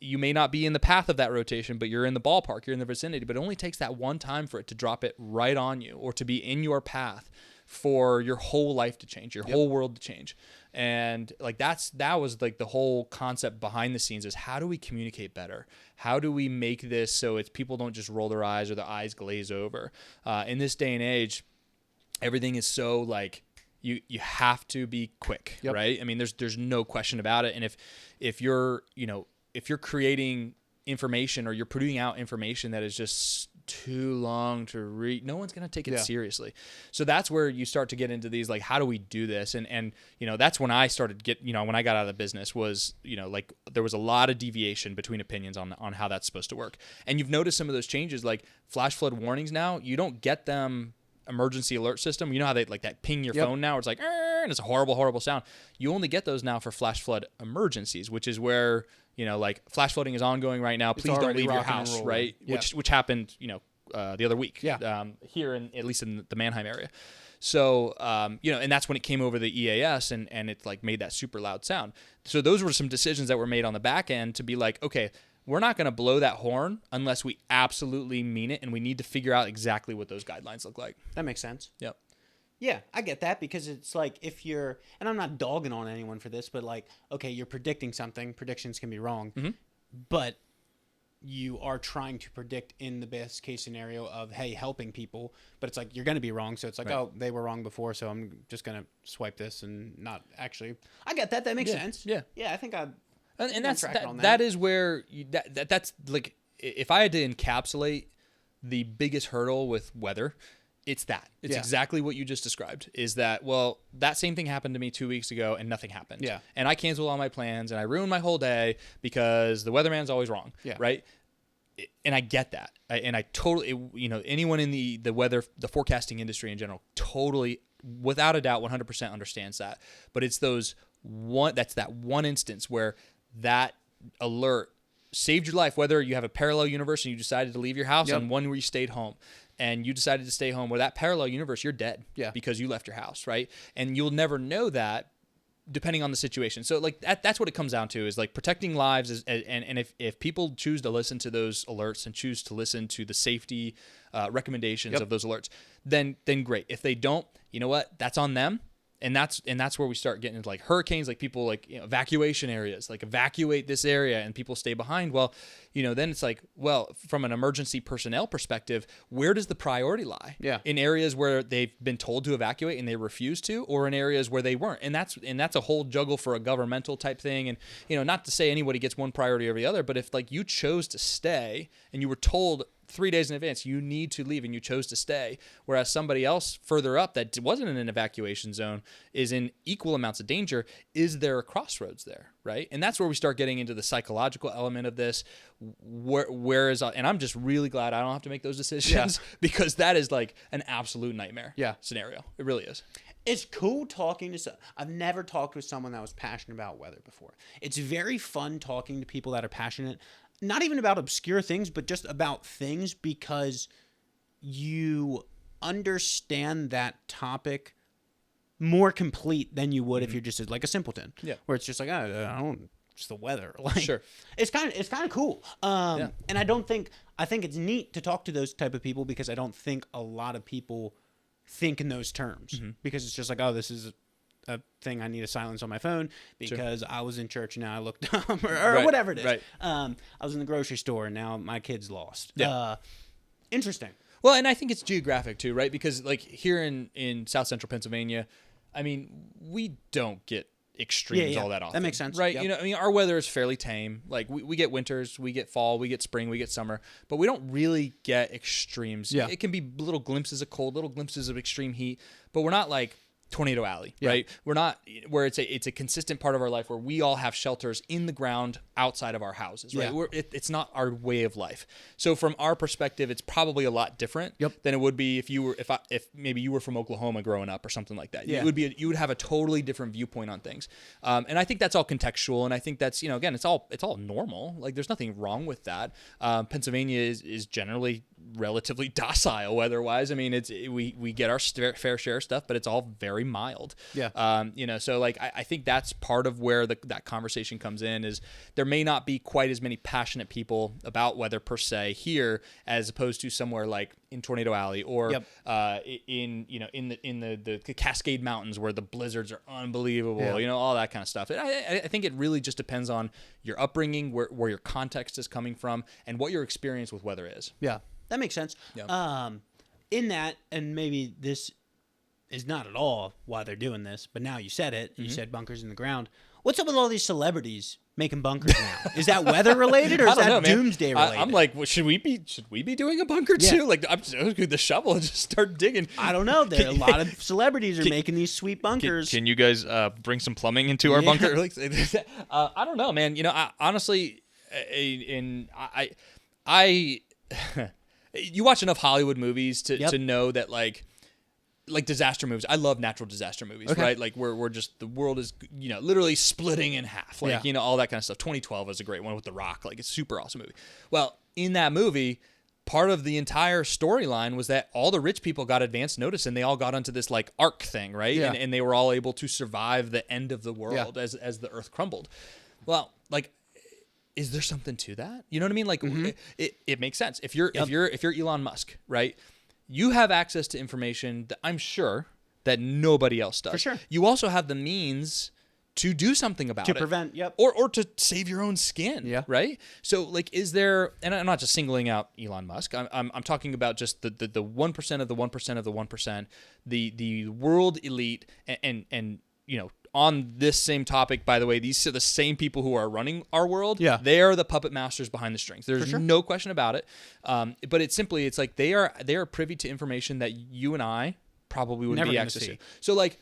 You may not be in the path of that rotation, but you're in the ballpark, you're in the vicinity. But it only takes that one time for it to drop it right on you, or to be in your path, for your whole life to change, your whole world to change. And like that was like the whole concept behind the scenes, is how do we communicate better? How do we make this so it's people don't just roll their eyes or their eyes glaze over? In this day and age, everything is so like, you have to be quick, right? I mean, there's no question about it. And if you're creating information, or you're putting out information that is just too long to read, no one's going to take it seriously. So that's where you start to get into these, like, how do we do this? And you know, that's when I started when I got out of the business, was, you know, like, there was a lot of deviation between opinions on how that's supposed to work. And you've noticed some of those changes, like flash flood warnings now, you don't get them emergency alert system. You know how they like that ping your phone now, where it's like, and it's a horrible, horrible sound. You only get those now for flash flood emergencies, which is where, you know, like, flash flooding is ongoing right now. Please don't leave your house, right? Which happened, you know, the other week, here at least in the Mannheim area. So, you know, and that's when it came over the EAS, and it like made that super loud sound. So those were some decisions that were made on the back end to be like, okay, we're not going to blow that horn unless we absolutely mean it, and we need to figure out exactly what those guidelines look like. That makes sense. Yep. Yeah, I get that because it's like if you're, and I'm not dogging on anyone for this, but like, okay, you're predicting something. Predictions can be wrong, but you are trying to predict in the best case scenario of, hey, helping people, but it's like you're going to be wrong. So it's like, oh, they were wrong before, so I'm just going to swipe this and not actually. I get that. That makes sense. Yeah. Yeah, I think and that is where that's like, if I had to encapsulate the biggest hurdle with weather, it's that. It's exactly what you just described, is that, well, that same thing happened to me 2 weeks ago and nothing happened. Yeah. And I canceled all my plans and I ruined my whole day because the weatherman's always wrong. Yeah. Right. And I get that. And I totally, anyone in the weather, the forecasting industry in general, totally, without a doubt, 100% understands that. But it's that's that one instance where that alert saved your life, whether you have a parallel universe and you decided to leave your house and one where you stayed home. And you decided to stay home, where that parallel universe, you're dead because you left your house, right? And you'll never know that depending on the situation. So like that's what it comes down to, is like protecting lives. And if people choose to listen to those alerts and choose to listen to the safety recommendations of those alerts, then great. If they don't, you know what? That's on them. And that's where we start getting into like hurricanes, like people like, evacuation areas, like evacuate this area and people stay behind. Well, then it's like, well, from an emergency personnel perspective, where does the priority lie? Yeah. In areas where they've been told to evacuate and they refuse to, or in areas where they weren't. And that's a whole juggle for a governmental type thing. And, not to say anybody gets one priority over the other, but if like you chose to stay and you were told 3 days in advance you need to leave and you chose to stay, whereas somebody else further up that wasn't in an evacuation zone is in equal amounts of danger, is there a crossroads there, right? And that's where we start getting into the psychological element of this. And I'm just really glad I don't have to make those decisions because that is like an absolute nightmare scenario. It really is. It's cool talking to I've never talked with someone that was passionate about weather before. It's very fun talking to people that are passionate, not even about obscure things, but just about things, because you understand that topic more complete than you would if you're just like a simpleton. Yeah. Where it's just like, I don't, it's the weather. Like, sure. It's kind of cool. And I think it's neat to talk to those type of people, because I don't think a lot of people think in those terms, because it's just like, oh, this is a thing I need to silence on my phone because I was in church and now I look dumb or whatever it is. Right. I was in the grocery store and now my kid's lost. Yeah. Interesting. Well, and I think it's geographic too, right? Because like here in South Central Pennsylvania, I mean, we don't get extremes all that often. That makes sense. Right? Yep. Our weather is fairly tame. Like we get winters, we get fall, we get spring, we get summer, but we don't really get extremes. Yeah. It can be little glimpses of cold, little glimpses of extreme heat, but we're not like Tornado Alley, right? We're not where it's a consistent part of our life where we all have shelters in the ground outside of our houses, right? Yeah. It's not our way of life. So from our perspective, it's probably a lot different than it would be if maybe you were from Oklahoma growing up or something like that. Yeah. You would have a totally different viewpoint on things. And I think that's all contextual, and I think that's, again, it's all normal. Like there's nothing wrong with that. Pennsylvania is generally relatively docile weather-wise. I mean, we get our fair share of stuff, but it's all very mild. Yeah. So like I think that's part of where that conversation comes in, is there may not be quite as many passionate people about weather per se here as opposed to somewhere like in Tornado Alley or in the Cascade Mountains where the blizzards are unbelievable. All that kind of stuff. I think it really just depends on your upbringing, where your context is coming from, and what your experience with weather is. Yeah. That makes sense. Yeah. In that, and maybe this is not at all why they're doing this, but now you said it. You said bunkers in the ground. What's up with all these celebrities making bunkers now? Is that weather related or is that doomsday related? I'm like, well, should we be doing a bunker too? Like, I'm just going to the shovel and just start digging. I don't know. There a lot of celebrities are making these sweet bunkers. Can you guys bring some plumbing into our bunker? I don't know, man. I honestly, you watch enough Hollywood movies to know that like disaster movies. I love natural disaster movies, right? Like we're just, the world is, literally splitting in half. Like, all that kind of stuff. 2012 is a great one with The Rock. Like, it's a super awesome movie. Well, in that movie, part of the entire storyline was that all the rich people got advance notice and they all got onto this like ark thing, right? Yeah. And they were all able to survive the end of the world as the earth crumbled. Well, like, is there something to that? You know what I mean? Like it makes sense. If you're Elon Musk, right? You have access to information that I'm sure that nobody else does. For sure. You also have the means to do something about it. To prevent, yep. Or to save your own skin, Yeah. right? So, like, is there, and I'm not just singling out Elon Musk, I'm talking about just the 1% of the 1% of the 1%, the world elite, and you know, on this same topic, by the way, these are the same people who are running our world. Yeah. They are the puppet masters behind the strings. There's no question about it. But it's like they are privy to information that you and I probably wouldn't be access to. So, like,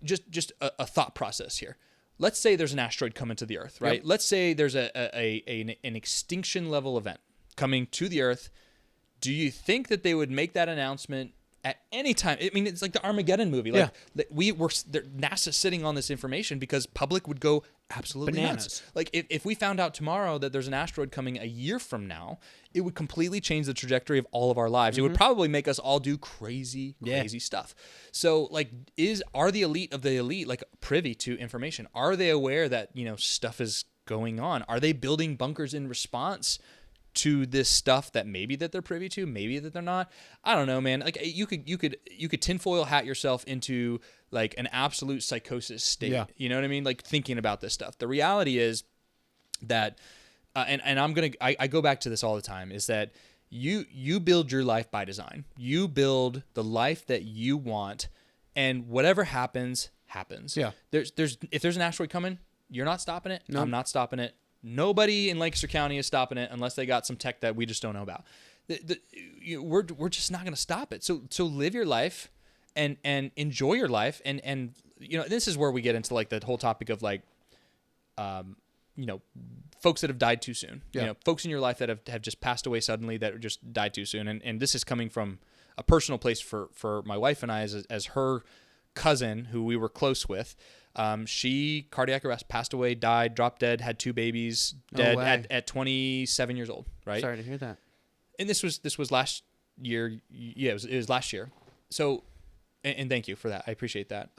just a thought process here. Let's say there's an asteroid coming to the Earth, right? Yep. Let's say there's an extinction level event coming to the Earth. Do you think that they would make that announcement at any time? I mean, it's like the Armageddon movie. Like, NASA's sitting on this information because public would go absolutely bananas. nuts. Like, if we found out tomorrow that there's an asteroid coming a year from now, it would completely change the trajectory of all of our lives. It would probably make us all do crazy stuff. So, like, are the elite of the elite, like, privy to information? Are they aware that, you know, stuff is going on? Are they building bunkers in response to this stuff that maybe that they're privy to, maybe that they're not? I don't know, man. Like, you could tinfoil hat yourself into like an absolute psychosis state. Yeah. You know what I mean? Like, thinking about this stuff. The reality is that, I go back to this all the time, is that you build your life by design. You build the life that you want, and whatever happens. Yeah. If there's an asteroid coming, you're not stopping it. Nope. I'm not stopping it. Nobody in Lancaster County is stopping it unless they got some tech that we just don't know about. We're just not going to stop it. So live your life and enjoy your life. And you know, this is where we get into like the whole topic of like, you know, folks that have died too soon. Yeah. You know, folks in your life that have just passed away suddenly, that just died too soon. And this is coming from a personal place for my wife and I as her cousin who we were close with. She cardiac arrest, passed away, died, dropped dead, had 2 babies, dead at 27 years old. Right. Sorry to hear that. And this was last year. Yeah, it was last year. So, and thank you for that. I appreciate that.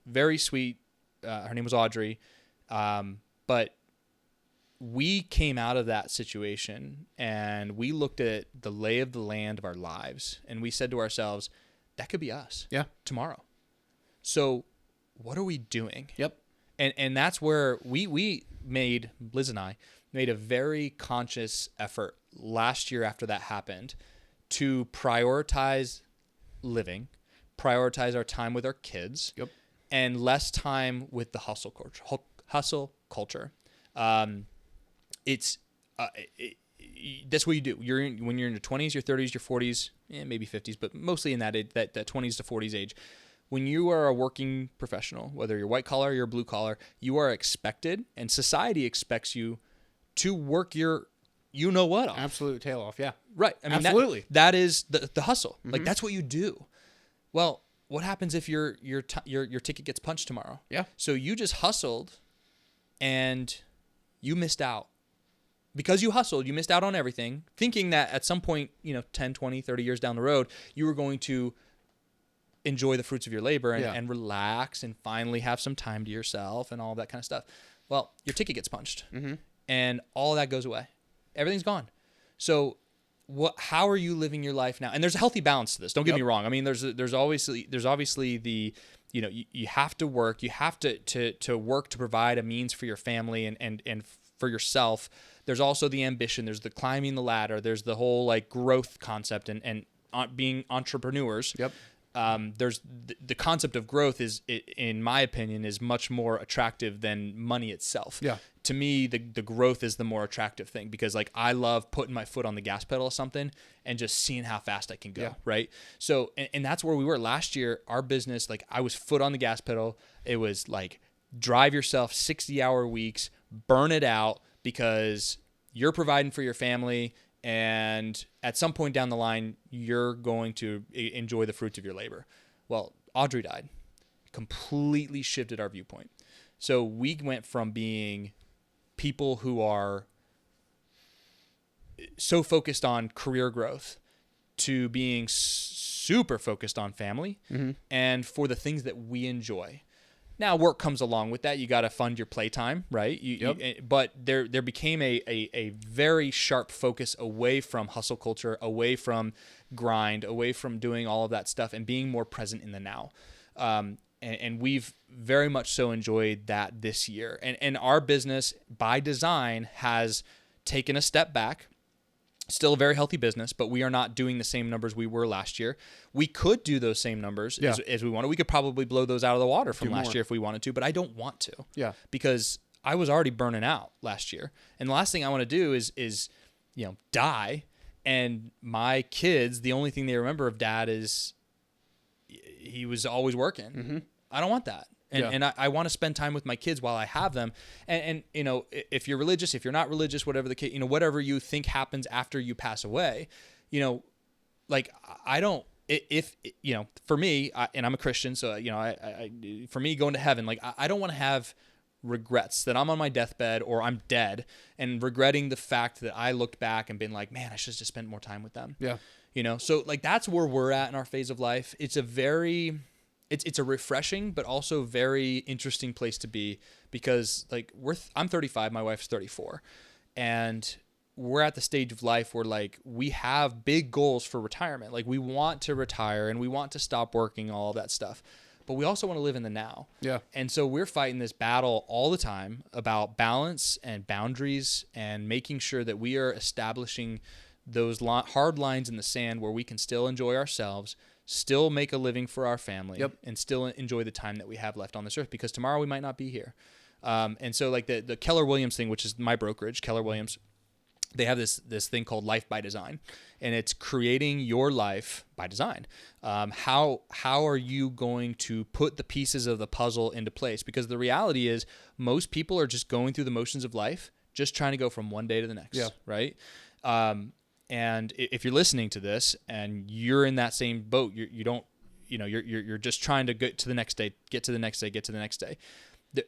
Very sweet. Her name was Audrey. But we came out of that situation and we looked at the lay of the land of our lives, and we said to ourselves, that could be us. Yeah. Tomorrow. So what are we doing? Yep. And that's where we made, Liz and I made a very conscious effort last year after that happened to prioritize living, prioritize our time with our kids, and less time with the hustle culture. That's what you do. When you're in your 20s, your 30s, your 40s, maybe 50s, but mostly in that 20s to 40s age. When you are a working professional, whether you're white collar or you're blue collar, you are expected, and society expects you to work your you know what off. Absolute tail off, yeah. Right. I mean, absolutely. That is the hustle. Mm-hmm. Like, that's what you do. Well, what happens if your ticket gets punched tomorrow? Yeah. So you just hustled and you missed out. Because you hustled, you missed out on everything, thinking that at some point, 10, 20, 30 years down the road, you were going to enjoy the fruits of your labor and relax and finally have some time to yourself and all that kind of stuff. Well, your ticket gets punched and all that goes away. Everything's gone. So how are you living your life now? And there's a healthy balance to this. Don't get me wrong. I mean, there's obviously the, you have to work. You have to work to provide a means for your family and for yourself. There's also the ambition. There's the climbing the ladder. There's the whole like growth concept and being entrepreneurs. Yep. There's the concept of growth is, in my opinion, is much more attractive than money itself. Yeah. To me, the growth is the more attractive thing because like I love putting my foot on the gas pedal of something and just seeing how fast I can go. Yeah. Right. So, and that's where we were last year. Our business, like I was foot on the gas pedal. It was like drive yourself 60-hour weeks, burn it out because you're providing for your family. And at some point down the line, you're going to enjoy the fruits of your labor. Well, Audrey died. Completely shifted our viewpoint. So we went from being people who are so focused on career growth to being super focused on family and for the things that we enjoy. Now, work comes along with that. You got to fund your playtime, right? But there became a very sharp focus away from hustle culture, away from grind, away from doing all of that stuff and being more present in the now. And we've very much so enjoyed that this year. And our business, by design, has taken a step back. Still a very healthy business, but we are not doing the same numbers we were last year. We could do those same numbers as we wanted. We could probably blow those out of the water from last year if we wanted to, but I don't want to. Yeah. Because I was already burning out last year. And the last thing I want to do is die. And my kids, the only thing they remember of dad is he was always working. Mm-hmm. I don't want that. And I want to spend time with my kids while I have them. And if you're religious, if you're not religious, whatever the case, whatever you think happens after you pass away, like I don't, for me, and I'm a Christian, so, for me going to heaven, like I don't want to have regrets that I'm on my deathbed or I'm dead and regretting the fact that I looked back and been like, man, I should have just spent more time with them. Yeah. So like that's where we're at in our phase of life. It's it's a refreshing, but also very interesting place to be because like I'm 35, my wife's 34, and we're at the stage of life where like we have big goals for retirement. Like we want to retire and we want to stop working, all of that stuff, but we also want to live in the now. Yeah. And so we're fighting this battle all the time about balance and boundaries and making sure that we are establishing those hard lines in the sand where we can still enjoy ourselves, still make a living for our family, and still enjoy the time that we have left on this earth, because tomorrow we might not be here. And so like the Keller Williams thing, which is my brokerage, Keller Williams, they have this thing called Life by Design, and it's creating your life by design. How are you going to put the pieces of the puzzle into place? Because the reality is most people are just going through the motions of life, just trying to go from one day to the next, right? And if you're listening to this and you're in that same boat, you're just trying to get to the next day, get to the next day, get to the next day.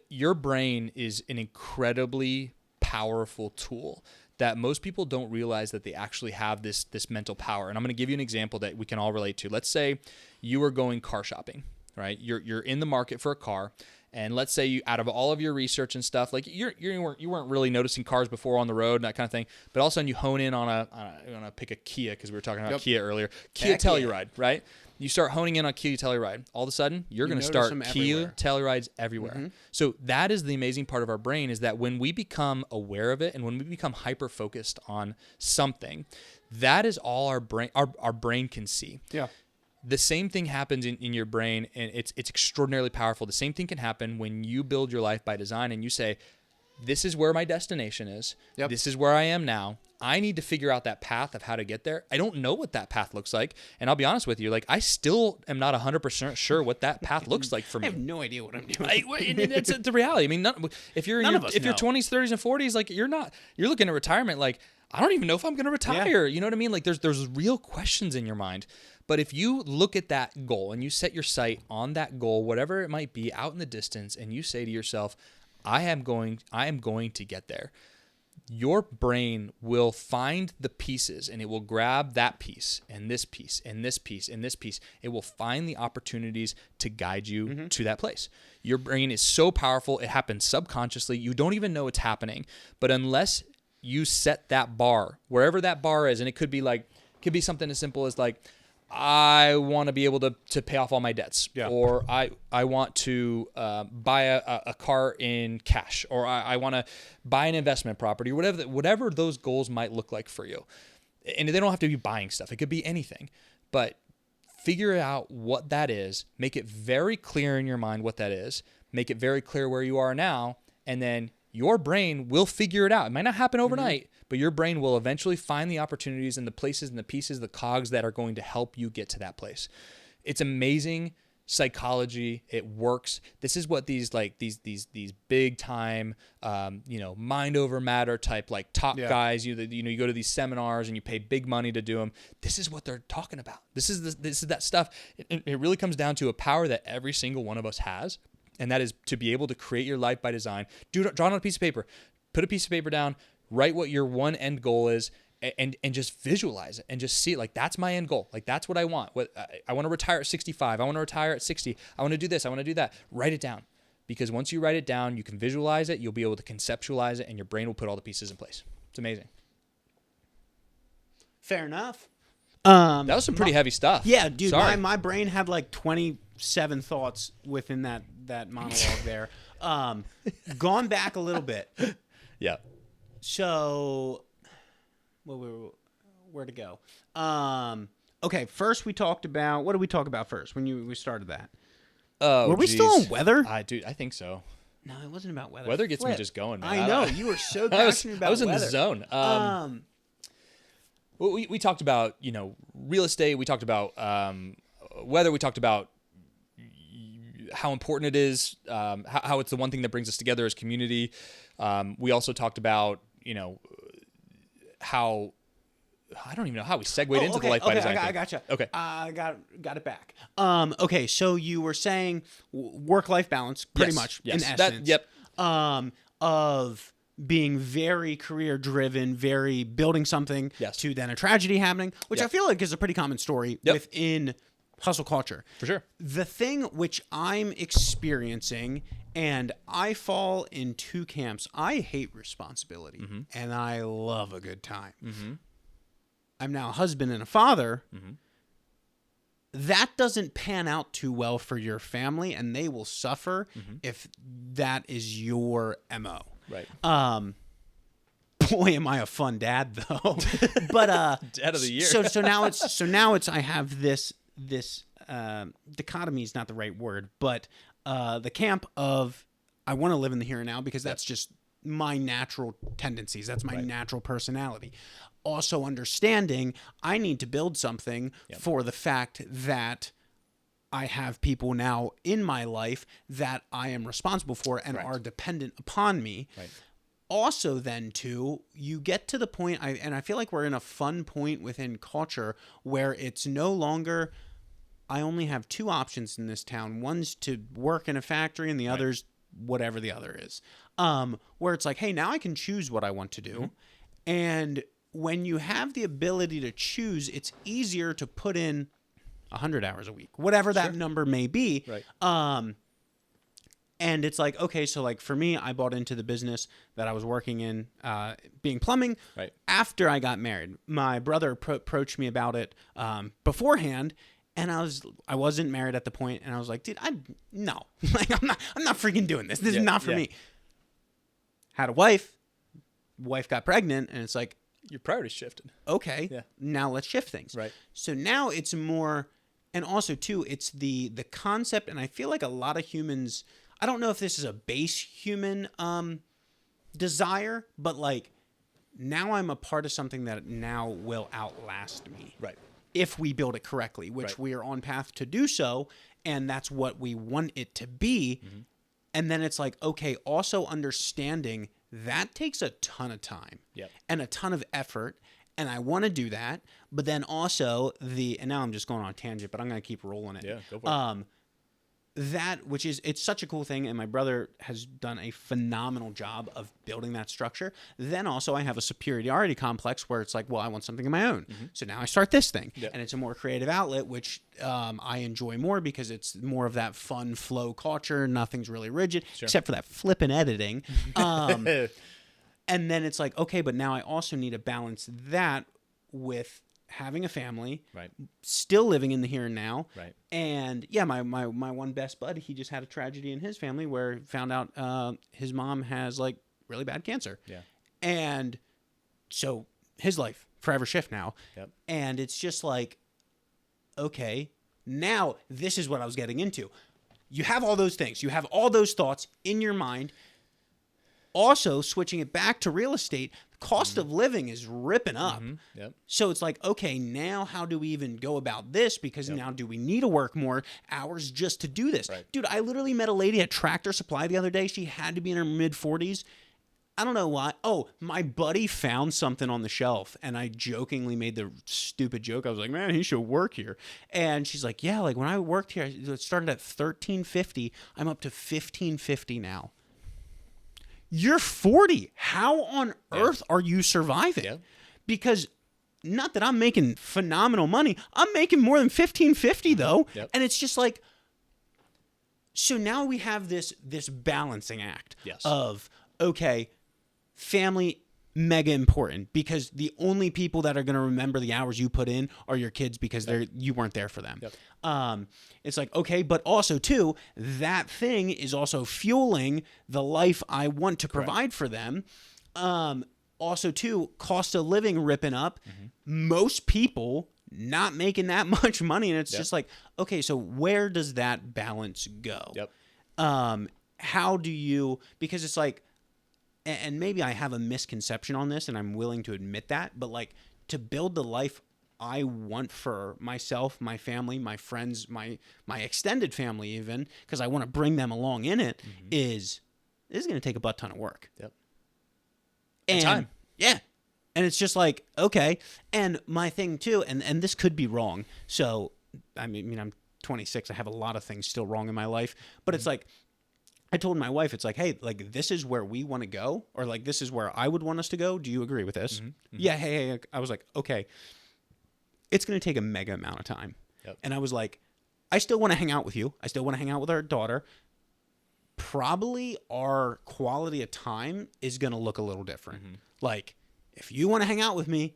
Your brain is an incredibly powerful tool that most people don't realize that they actually have this mental power. And I'm going to give you an example that we can all relate to. Let's say you are going car shopping, right? You're in the market for a car. And let's say you, out of all of your research and stuff, like you weren't really noticing cars before on the road and that kind of thing, but all of a sudden you hone in on I'm gonna pick a Kia because we were talking about Kia earlier. Kia Telluride, right? You start honing in on Kia Telluride. All of a sudden, you're going to start Kia Tellurides everywhere. Mm-hmm. So that is the amazing part of our brain, is that when we become aware of it and when we become hyper focused on something, that is all our brain can see. Yeah. The same thing happens in your brain, and it's extraordinarily powerful. The same thing can happen when you build your life by design and you say, this is where my destination is. Yep. This is where I am now. I need to figure out that path of how to get there. I don't know what that path looks like. And I'll be honest with you, like I still am not 100% sure what that path looks like for me. I have no idea what I'm doing. It's the reality. I mean, if you're in your 20s, 30s, and 40s, like you're looking at retirement, like I don't even know if I'm going to retire. Yeah. You know what I mean? Like there's real questions in your mind. But if you look at that goal and you set your sight on that goal, whatever it might be out in the distance, and you say to yourself, I am going to get there. Your brain will find the pieces, and it will grab that piece and this piece and this piece and this piece. It will find the opportunities to guide you to that place. Your brain is so powerful. It happens subconsciously. You don't even know it's happening. But unless you set that bar, wherever that bar is, and it could be something as simple as like, I want to be able to pay off all my debts, or I want to buy a car in cash, or I want to buy an investment property, or whatever those goals might look like for you. And they don't have to be buying stuff. It could be anything, but figure out what that is, make it very clear in your mind what that is, make it very clear where you are now, and then your brain will figure it out. It might not happen overnight, but your brain will eventually find the opportunities and the places and the pieces, the cogs that are going to help you get to that place. It's amazing psychology. It works. This is what these big time, mind over matter type, like top guys, you go to these seminars and you pay big money to do them. This is what they're talking about. This is that stuff. It really comes down to a power that every single one of us has. And that is to be able to create your life by design. Draw it on a piece of paper. Put a piece of paper down. Write what your one end goal is, and just visualize it and just see it. Like, that's my end goal. Like, that's what I want. I want to retire at 65. I want to retire at 60. I want to do this. I want to do that. Write it down. Because once you write it down, you can visualize it. You'll be able to conceptualize it, and your brain will put all the pieces in place. It's amazing. Fair enough. That was some pretty heavy stuff. Yeah, dude, my brain had like 20 7 thoughts within that monologue there. Gone back a little bit. Yeah. So, where to go? Okay, first we talked about, what did we talk about first when we started that? Oh, were we still on weather? I think so. No, it wasn't about weather. Weather gets me just going, man. I know. You were so passionate about weather. I was in the zone. We talked about, real estate. We talked about weather. We talked about how important it is, how it's the one thing that brings us together as community. We also talked about, how I don't even know how we segued into the Life by Design thing. I gotcha. Okay. I got it back. Okay, so you were saying work-life balance, pretty much, in essence. Yep. Of being very career-driven, very building something, to then a tragedy happening, which I feel like is a pretty common story within hustle culture. For sure. The thing which I'm experiencing, and I fall in 2 camps. I hate responsibility, and I love a good time. I'm now a husband and a father. That doesn't pan out too well for your family, and they will suffer if that is your MO. Right. Boy, am I a fun dad though. But dad of the year. so now it's I have this dichotomy is not the right word, but the camp of I want to live in the here and now because that's just my natural tendencies. That's my natural personality. Also understanding I need to build something for the fact that I have people now in my life that I am responsible for and are dependent upon me. Right. Also then too, you get to the point, and I feel like we're in a fun point within culture where it's no longer, I only have 2 options in this town. One's to work in a factory and the other's whatever the other is. Where it's like, hey, now I can choose what I want to do. And when you have the ability to choose, it's easier to put in 100 hours a week, whatever that number may be. Right. And it's like, okay, so like for me, I bought into the business that I was working in, being plumbing. Right. After I got married, my brother approached me about it beforehand, and I wasn't married at the point, and I was like, dude, no, like I'm not freaking doing this. This is not for me. Had a wife got pregnant, and it's like, your priorities shifted. Okay, now let's shift things. Right. So now it's more, and also too, it's the concept, and I feel like a lot of humans, I don't know if this is a base human desire, but like now I'm a part of something that now will outlast me. Right. If we build it correctly, which we are on path to do so, and that's what we want it to be. And then it's like, okay, also understanding that takes a ton of time and a ton of effort, and I want to do that. But then also and now I'm just going on a tangent, but I'm going to keep rolling it. Yeah, go for it. That, which is, it's such a cool thing, and my brother has done a phenomenal job of building that structure. Then also I have a superiority complex where it's like, well, I want something of my own. So now I start this thing, and it's a more creative outlet, which I enjoy more because it's more of that fun flow culture. Nothing's really rigid, except for that flippin' editing. And then it's like, okay, but now I also need to balance that with having a family, still living in the here and now, and my one best bud, he just had a tragedy in his family where he found out his mom has like really bad cancer, and so his life forever shift now, and it's just like, okay, now this is what I was getting into. You have all those things, you have all those thoughts in your mind. Also, switching it back to real estate, the cost of living is ripping up. So it's like, okay, now how do we even go about this? Because now do we need to work more hours just to do this? Dude, I literally met a lady at Tractor Supply the other day. She had to be in her mid-40s. I don't know why. Oh, my buddy found something on the shelf, and I jokingly made the stupid joke. I was like, man, he should work here. And she's like, yeah, like when I worked here, it started at $13.50. I'm up to $15.50 now. You're 40. How on earth are you surviving? Because not that I'm making phenomenal money. I'm making more than $15.50 though. And it's just like, so now we have this balancing act of, okay, family mega important, because the only people that are going to remember the hours you put in are your kids, because you weren't there for them. It's like, okay, but also too, that thing is also fueling the life I want to provide for them. Also too, cost of living ripping up. Most people not making that much money, and it's just like, okay, so where does that balance go? How do you, because it's like, and maybe I have a misconception on this, and I'm willing to admit that, but like, to build the life I want for myself, my family, my friends, my extended family, even, because I want to bring them along in it, is going to take a butt ton of work. And time. Yeah. And it's just like, okay. And my thing too, and this could be wrong. So, I mean, I'm 26. I have a lot of things still wrong in my life, but it's like, I told my wife, it's like, hey, like, this is where we want to go, or like, this is where I would want us to go. Do you agree with this? Yeah. Hey. I was like, okay, it's going to take a mega amount of time. And I was like, I still want to hang out with you. I still want to hang out with our daughter. Probably our quality of time is going to look a little different. Like, if you want to hang out with me,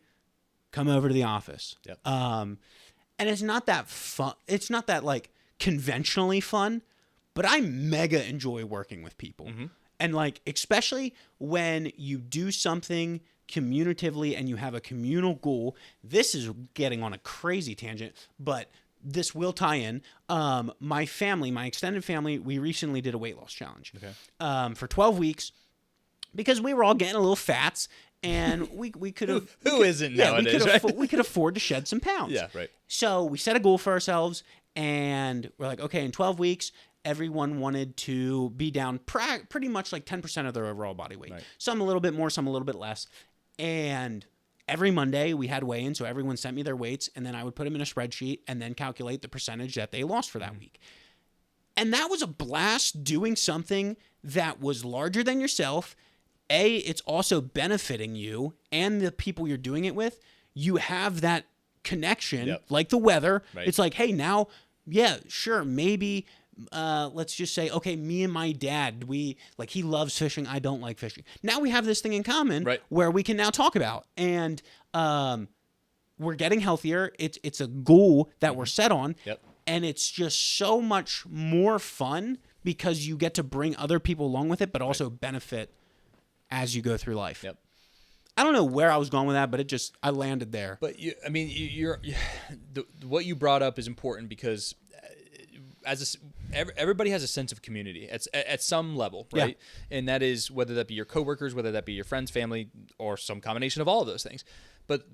come over to the office. And it's not that fun. It's not that like conventionally fun, but I mega enjoy working with people. And like, especially when you do something communitively and you have a communal goal. This is getting on a crazy tangent, but this will tie in. My family, my extended family, we recently did a weight loss challenge for 12 weeks, because we were all getting a little fats, and we could have... Who isn't nowadays, right? We could afford to shed some pounds. Yeah, right. So we set a goal for ourselves, and we're like, okay, in 12 weeks, everyone wanted to be down pretty much like 10% of their overall body weight. Some a little bit more, some a little bit less. And every Monday we had weigh-in, so everyone sent me their weights, and then I would put them in a spreadsheet and then calculate the percentage that they lost for that week. And that was a blast, doing something that was larger than yourself. It's also benefiting you and the people you're doing it with. You have that connection, like the weather. It's like, hey, now, yeah, sure, maybe... let's just say, okay, me and my dad, he loves fishing. I don't like fishing. Now we have this thing in common where we can now talk about, and we're getting healthier. It's a goal that we're set on, and it's just so much more fun because you get to bring other people along with it, but also benefit as you go through life. I don't know where I was going with that, but I landed there. But what you brought up is important, because everybody has a sense of community at some level, right? And that is whether that be your coworkers, whether that be your friends, family, or some combination of all of those things. But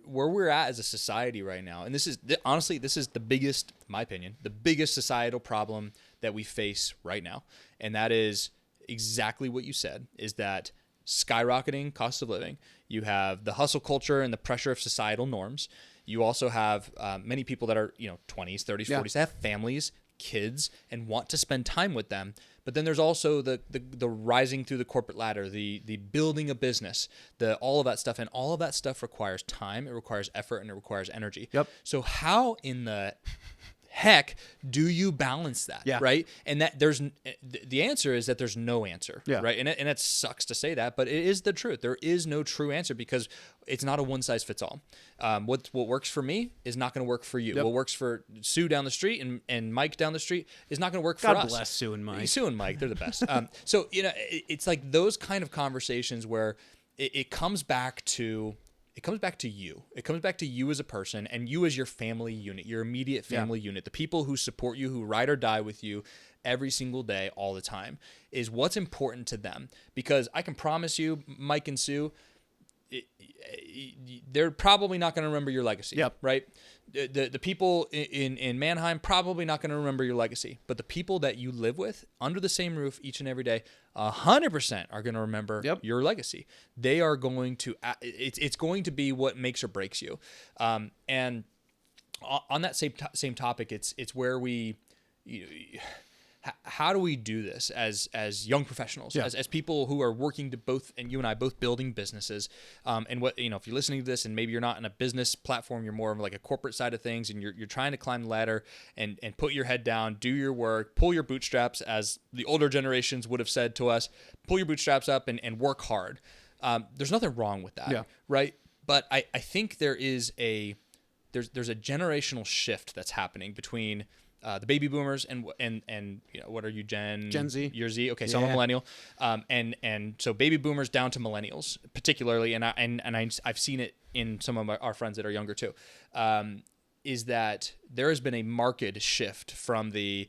where we're at as a society right now, and this is honestly the biggest, in my opinion, the biggest societal problem that we face right now, and that is exactly what you said, is that skyrocketing cost of living. You have the hustle culture and the pressure of societal norms. You also have many people that are 20s, 30s, 40s, that have families, kids, and want to spend time with them. But then there's also the rising through the corporate ladder, the building a business, all of that stuff, and all of that stuff requires time, it requires effort, and it requires energy. So how in the heck do you balance that, right? And that the answer is that there's no answer, right? And it sucks to say that, but it is the truth. There is no true answer, because it's not a one size fits all. What works for me is not going to work for you. What works for Sue down the street and Mike down the street is not going to work for us. God bless Sue and Mike. Sue and Mike, they're the best. So it's like those kind of conversations where it comes back to. It comes back to you. It comes back to you as a person, and you as your family unit, your immediate family unit, the people who support you, who ride or die with you every single day, all the time, is what's important to them. Because I can promise you, Mike and Sue, they're probably not going to remember your legacy, right? The people in Mannheim probably not going to remember your legacy, but the people that you live with under the same roof each and every day, 100% are going to remember your legacy. They are going to. It's going to be what makes or breaks you. And on that same topic, it's where we. How do we do this as young professionals, as people who are working to both, and you and I both building businesses, and what, if you're listening to this and maybe you're not in a business platform, you're more of like a corporate side of things, and you're trying to climb the ladder and put your head down, do your work, pull your bootstraps, as the older generations would have said to us, pull your bootstraps up and work hard. There's nothing wrong with that, right? But I think there's a generational shift that's happening between the baby boomers and what are you, Gen Z? You're Z. Okay, so I'm a millennial, and so baby boomers down to millennials particularly, and I've seen it in some of our friends that are younger too. Is that there has been a marked shift from I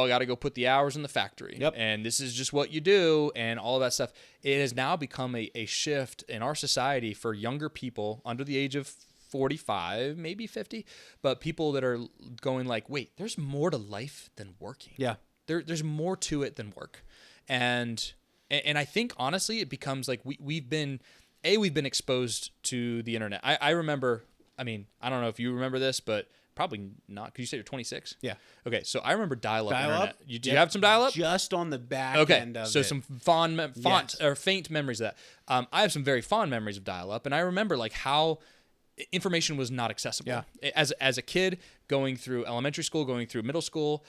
got to go put the hours in the factory, and this is just what you do, and all of that stuff. It has now become a shift in our society for younger people under the age of 45, maybe 50, but people that are going like, wait, there's more to life than working. Yeah. There's more to it than work. And I think, honestly, it becomes like we've been exposed to the internet. I remember, I don't know if you remember this, but probably not, because you said you're 26. Yeah. Okay, so I remember dial-up internet. Do you Yep. have some dial-up? Just on the back end of so it. some faint memories of that. I have some very fond memories of dial-up, and I remember like how information was not accessible. Yeah. As a kid going through elementary school, going through middle school,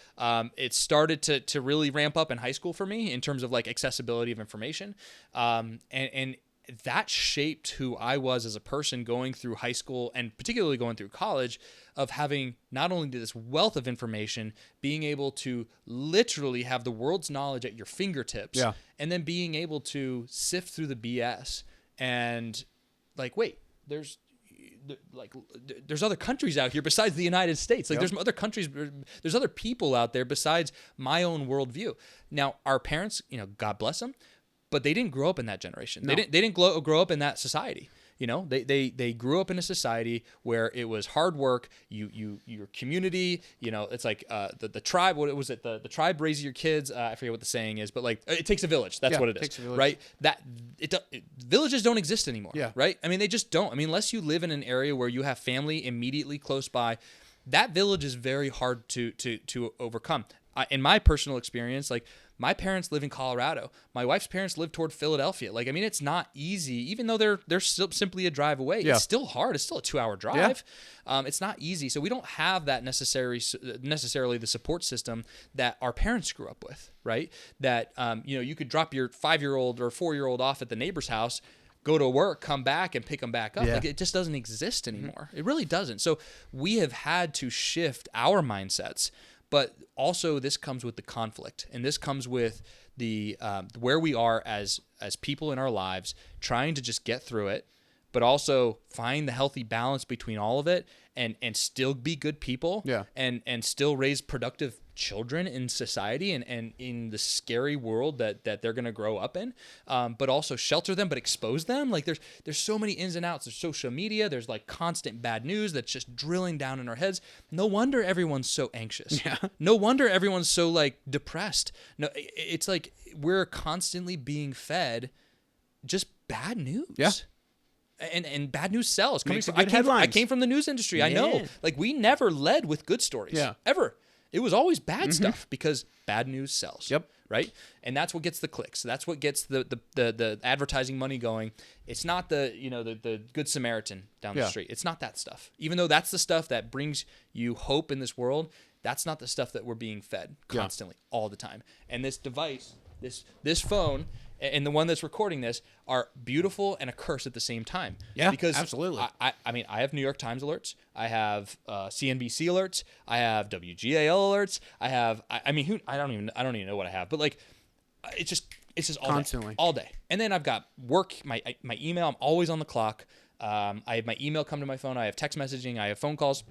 it started to really ramp up in high school for me in terms of like accessibility of information. And that shaped who I was as a person going through high school and particularly going through college, of having not only this wealth of information, being able to literally have the world's knowledge at your fingertips, and then being able to sift through the BS and like, wait, there's other countries out here besides the United States. Like there's other countries, there's other people out there besides my own worldview. Now, our parents, God bless them, but they didn't grow up in that generation. No. They didn't grow up in that society. They grew up in a society where it was hard work. Your community. It's like the tribe. What was it? The tribe raises your kids. I forget what the saying is, but like it takes a village. That's what it is. Takes a village. Right? Villages don't exist anymore. Yeah. Right? They just don't. Unless you live in an area where you have family immediately close by, that village is very hard to overcome. In my personal experience, like my parents live in Colorado. My wife's parents live toward Philadelphia. Like, it's not easy, even though they're still simply a drive away. Yeah. It's still hard. It's still a 2-hour drive. Yeah. It's not easy. So we don't have that necessarily the support system that our parents grew up with, right? That, you could drop your 5-year-old or 4-year-old off at the neighbor's house, go to work, come back, and pick them back up. Yeah. Like, it just doesn't exist anymore. It really doesn't. So we have had to shift our mindsets. But also, this comes with the conflict, and this comes with the where we are as people in our lives, trying to just get through it, but also find the healthy balance between all of it, and still be good people, and still raise productive children in society and in the scary world that they're going to grow up in, but also shelter them, but expose them. Like there's so many ins and outs. There's social media. There's like constant bad news that's just drilling down in our heads. No wonder everyone's so anxious. Yeah. No wonder everyone's so like depressed. No, it's like we're constantly being fed just bad news. Yeah. And bad news sells. I came from the news industry. Yeah. I know. Like we never led with good stories. Yeah. Ever. It was always bad stuff because bad news sells. Yep. Right? And that's what gets the clicks. That's what gets the advertising money going. It's not the Good Samaritan down the street. It's not that stuff. Even though that's the stuff that brings you hope in this world, that's not the stuff that we're being fed constantly all the time. And this device, this phone, and the one that's recording this are beautiful and a curse at the same time. Yeah, because absolutely. I have New York Times alerts. I have CNBC alerts. I have WGAL alerts. I have. I don't even know what I have. But like, it's just all constantly all day. And then I've got work. My email. I'm always on the clock. I have my email come to my phone. I have text messaging. I have phone calls.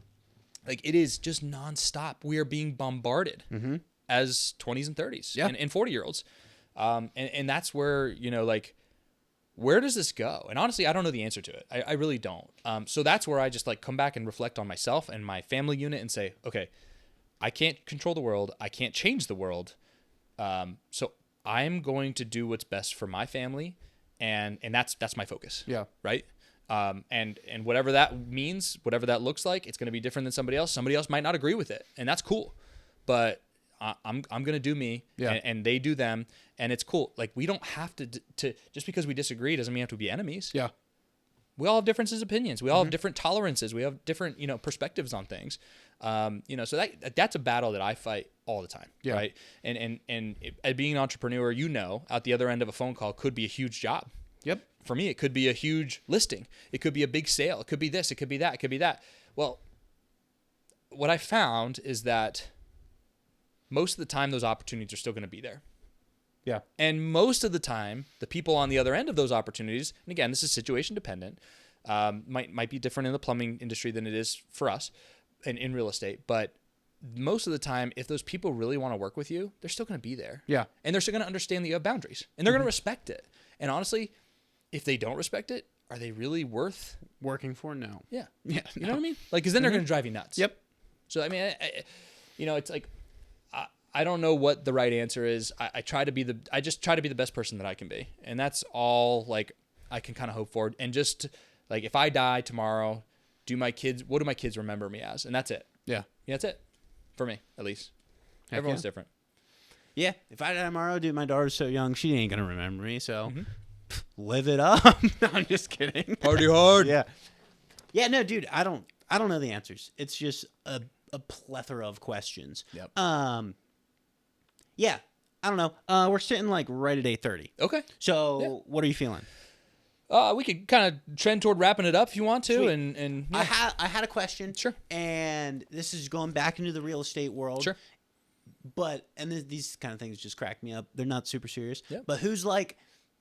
Like it is just nonstop. We are being bombarded as 20s and 30s and 40-year-olds. And that's where, like, where does this go? And honestly, I don't know the answer to it. I really don't. So that's where I just like come back and reflect on myself and my family unit and say, okay, I can't control the world. I can't change the world. So I'm going to do what's best for my family. And that's my focus. Yeah. Right. And whatever that means, whatever that looks like, it's going to be different than somebody else. Somebody else might not agree with it, and that's cool. But I'm going to do me, and they do them, and it's cool. Like we don't have to just because we disagree doesn't mean we have to be enemies. Yeah. We all have differences of opinions. We all have different tolerances. We have different, perspectives on things. So that's a battle that I fight all the time. Yeah. Right. And being an entrepreneur, out the other end of a phone call could be a huge job. Yep. for me, it could be a huge listing. It could be a big sale. It could be this. It could be that. It could be that. Well, what I found is that most of the time, those opportunities are still going to be there. Yeah. And most of the time, the people on the other end of those opportunities, and again, this is situation dependent, might be different in the plumbing industry than it is for us and in real estate. But most of the time, if those people really want to work with you, they're still going to be there. Yeah. And they're still going to understand that you have boundaries. And they're going to respect it. And honestly, if they don't respect it, are they really worth working for? No. Yeah. Yeah. You know what I mean? Like, because then they're going to drive you nuts. Yep. So, I mean, it's like, I don't know what the right answer is. I just try to be the best person that I can be. And that's all like I can kind of hope for. And just like, if I die tomorrow, what do my kids remember me as? And that's it. Yeah. Yeah, that's it. For me, at least. Heck Everyone's yeah. different. Yeah. If I die tomorrow, dude, my daughter's so young, she ain't going to remember me. So live it up. No, I'm just kidding. Party hard. Yeah. Yeah, no, dude, I don't know the answers. It's just a plethora of questions. Yep. Yeah, I don't know. We're sitting like right at 8:30. Okay. So what are you feeling? We could kind of trend toward wrapping it up if you want to. Sweet. And yeah. I had a question. Sure. And this is going back into the real estate world. Sure. But these kind of things just crack me up. They're not super serious. Yeah. But who's like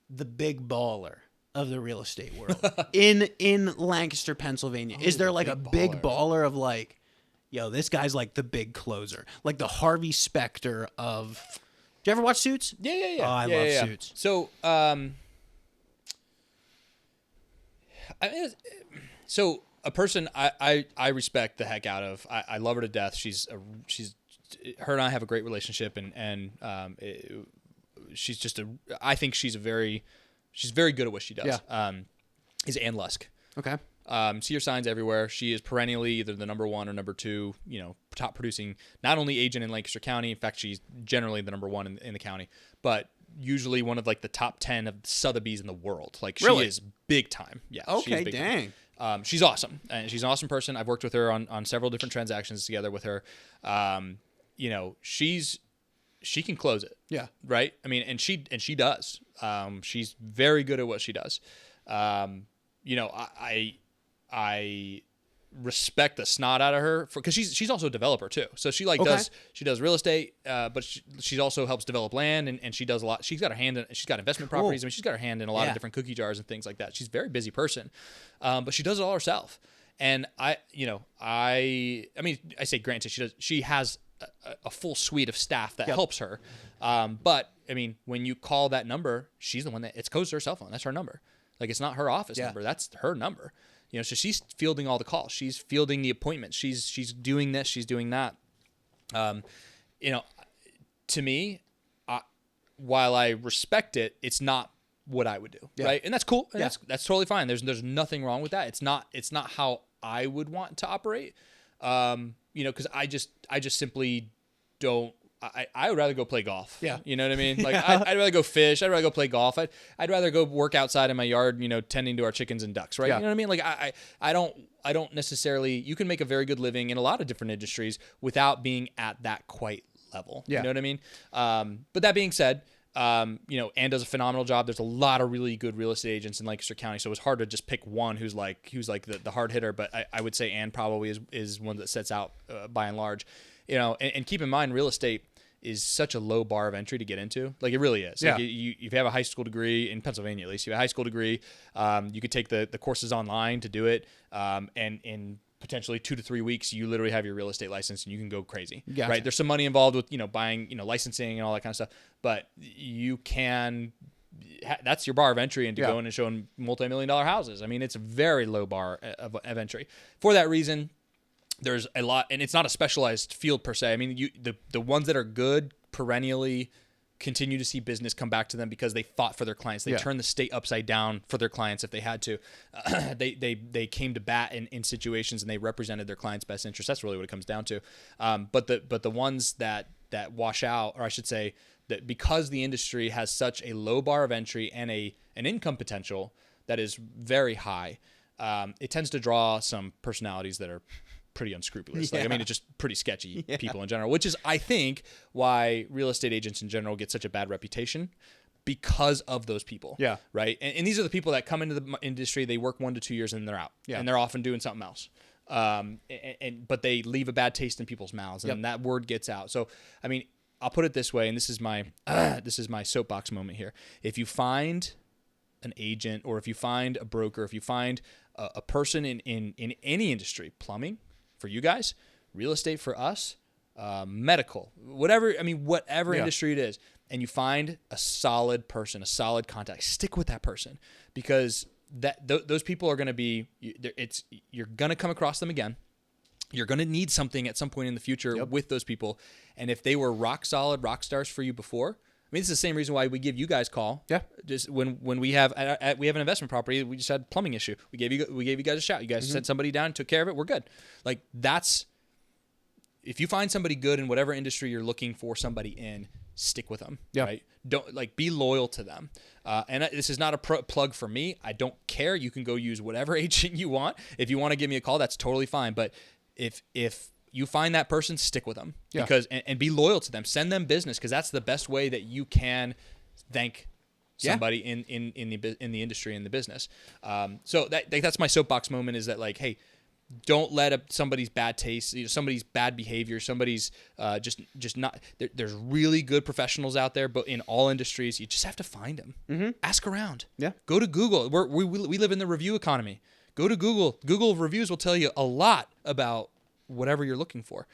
the big baller of the real estate world in Lancaster, Pennsylvania? Is there like a big baller of like, yo, this guy's like the big closer, like the Harvey Specter of. Do you ever watch Suits? Yeah. Oh, I love Suits. So, so a person I respect the heck out of. I love her to death. Her and I have a great relationship, and she's just I think she's very good at what she does. Yeah. Is Ann Lusk. Okay. See her signs everywhere. She is perennially either the number 1 or number 2, top producing, not only agent in Lancaster County. In fact, she's generally the number 1 in the county, but usually one of like the top 10 of Sotheby's in the world. Like she Really? is big time. Yeah. Okay. Big Dang. time. She's awesome. And she's an awesome person. I've worked with her on several different transactions together with her. She can close it. Yeah. Right. I mean, and she does. She's very good at what she does. I respect the snot out of her because she's also a developer too. So she does real estate, but she also helps develop land and she does a lot. She's got investment properties. I mean, she's got her hand in a lot of different cookie jars and things like that. She's a very busy person, but she does it all herself. And I say granted, she has a full suite of staff that helps her. But I mean, when you call that number, she's the one that it goes to her cell phone. That's her number. Like it's not her office number. That's her number. So she's fielding all the calls. She's fielding the appointments. She's doing this. She's doing that. To me, while I respect it, it's not what I would do, right? And that's cool. And that's totally fine. There's nothing wrong with that. It's not how I would want to operate. Because I just simply don't. I would rather go play golf. Yeah. You know what I mean? Like I'd rather go fish. I'd rather go play golf. I'd rather go work outside in my yard, tending to our chickens and ducks, right? Yeah. You know what I mean? Like I don't necessarily, you can make a very good living in a lot of different industries without being at that quite level. Yeah. You know what I mean? But that being said, Ann does a phenomenal job. There's a lot of really good real estate agents in Lancaster County, so it's hard to just pick one who's like the hard hitter. But I would say Ann probably is one that sets out by and large. And keep in mind, real estate is such a low bar of entry to get into. Like it really is. Yeah. Like you have a high school degree in Pennsylvania, at least you have a high school degree. You could take the courses online to do it. And in potentially 2 to 3 weeks, you literally have your real estate license and you can go crazy. Gotcha. Right. There's some money involved with, buying, licensing and all that kind of stuff, but you can, that's your bar of entry into going and showing multi-million-dollar houses. I mean, it's a very low bar of entry. For that reason, there's a lot, and it's not a specialized field per se. I mean, the ones that are good perennially continue to see business come back to them because they fought for their clients. They turned the state upside down for their clients if they had to. They came to bat in situations and they represented their clients' best interest. That's really what it comes down to. But the ones that wash out, or I should say, that because the industry has such a low bar of entry and an income potential that is very high, it tends to draw some personalities that are pretty unscrupulous. Like, I mean, it's just pretty sketchy people in general, which is, I think, why real estate agents in general get such a bad reputation. because of those people. Yeah. Right. And these are the people that come into the industry, they work 1 to 2 years and they're out. Yeah. And they're often doing something else. But they leave a bad taste in people's mouths, and that word gets out. So, I mean, I'll put it this way, and this is my soapbox moment here. If you find an agent, or if you find a broker, if you find a person in any industry, plumbing for you guys, real estate for us, medical, whatever industry it is, and you find a solid person, a solid contact, stick with that person, because those people are going to be, you're going to come across them again. You're going to need something at some point in the future with those people. And if they were rock solid rock stars for you before, I mean, it's the same reason why we give you guys a call. Yeah. Just when we have an investment property, we just had a plumbing issue. We gave you guys a shout. You guys sent somebody down, took care of it. We're good. Like, if you find somebody good in whatever industry you're looking for somebody in, stick with them. Yeah. Right. Don't be loyal to them. And this is not a plug for me. I don't care. You can go use whatever agent you want. If you want to give me a call, that's totally fine. But if you find that person, stick with them, because and be loyal to them. Send them business, because that's the best way that you can thank somebody in the industry, in the business. So that's my soapbox moment, is that, like, hey, don't let somebody's bad taste, somebody's bad behavior, somebody's just not. There's really good professionals out there, but in all industries, you just have to find them. Mm-hmm. Ask around. Yeah. Go to Google. We live in the review economy. Go to Google. Google reviews will tell you a lot about whatever you're looking for.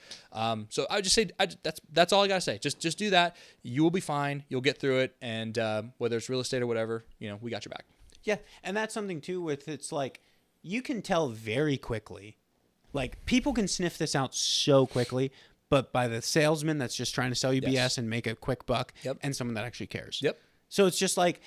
So I would just say that's all I gotta say. Just do that. You will be fine. You'll get through it. And whether it's real estate or whatever, we got your back. Yeah, and that's something too. It's like, you can tell very quickly. Like, people can sniff this out so quickly, but by the salesman that's just trying to sell you BS and make a quick buck, and someone that actually cares. Yep. So it's just like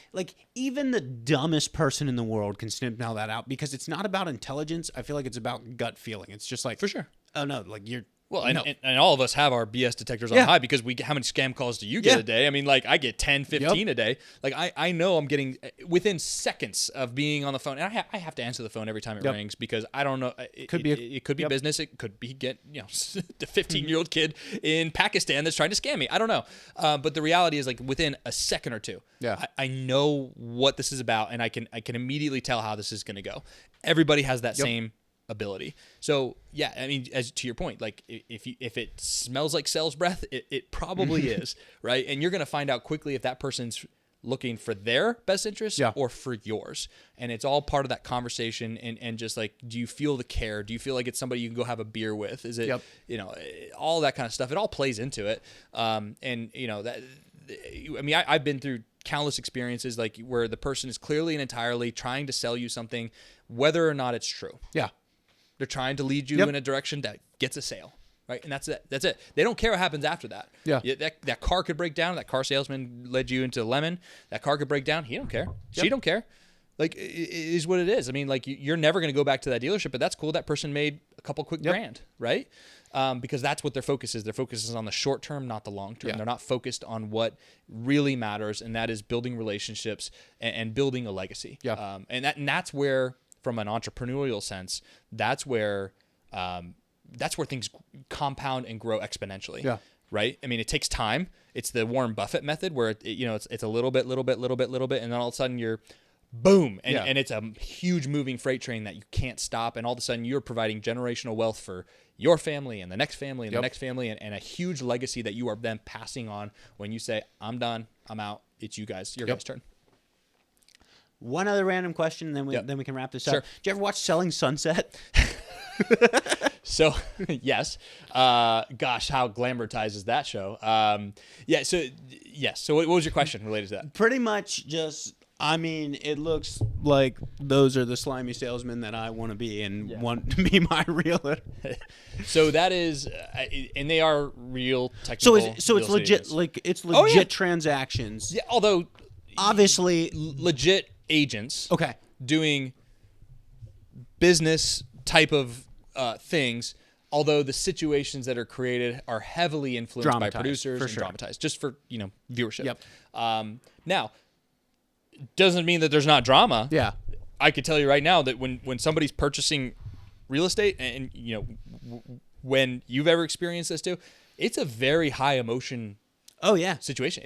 even the dumbest person in the world can sniff all that out, because it's not about intelligence. I feel like it's about gut feeling. It's just like, for sure. Oh no, like you're. Well, and all of us have our BS detectors on high, because how many scam calls do you get a day? I mean, like, I get 10, 15 a day. Like, I know I'm getting, within seconds of being on the phone, and I have to answer the phone every time it rings, because I don't know. It could be business. It could be the 15-year-old kid in Pakistan that's trying to scam me. I don't know. But the reality is, like, within a second or two, I know what this is about, and I can immediately tell how this is going to go. Everybody has that same ability. So yeah, I mean, as to your point, like, if it smells like sales breath, it probably is, right? And you're going to find out quickly if that person's looking for their best interest or for yours. And it's all part of that conversation. And just like, do you feel the care? Do you feel like it's somebody you can go have a beer with? Is it, all that kind of stuff? It all plays into it. I've been through countless experiences, like, where the person is clearly and entirely trying to sell you something, whether or not it's true. Yeah. They're trying to lead you in a direction that gets a sale, right? And that's it. That's it. They don't care what happens after that. Yeah. That car could break down. That car salesman led you into lemon. That car could break down. He don't care. She don't care. Like, it is what it is. I mean, like, you're never going to go back to that dealership, but that's cool. That person made a couple quick grand, right? Because that's what their focus is. Their focus is on the short term, not the long term. They're not focused on what really matters, and that is building relationships and building a legacy. Yeah. And that's where, from an entrepreneurial sense, that's where things compound and grow exponentially. Yeah. Right. I mean, it takes time. It's the Warren Buffett method, where it's a little bit, and then all of a sudden you're boom, and it's a huge moving freight train that you can't stop, and all of a sudden you're providing generational wealth for your family and the next family and the next family, and a huge legacy that you are then passing on when you say, I'm done, I'm out, it's you guys, your guys' turn. One other random question, then we can wrap this up. Did you ever watch Selling Sunset? So, yes. Gosh, how glamorized is that show? So what was your question related to that? Pretty much just, I mean, it looks like those are the slimy salesmen that I want to be and want to be my realtor. So that is, and they are real technical. So it's legit, agents. Like, it's legit transactions. Yeah, although obviously legit agents doing business type of things, although the situations that are created are heavily influenced by producers and dramatized, just for viewership. Yep. Now, doesn't mean that there's not drama. Yeah, I could tell you right now that when somebody's purchasing real estate, and when you've ever experienced this too, it's a very high emotion. Oh yeah, situation.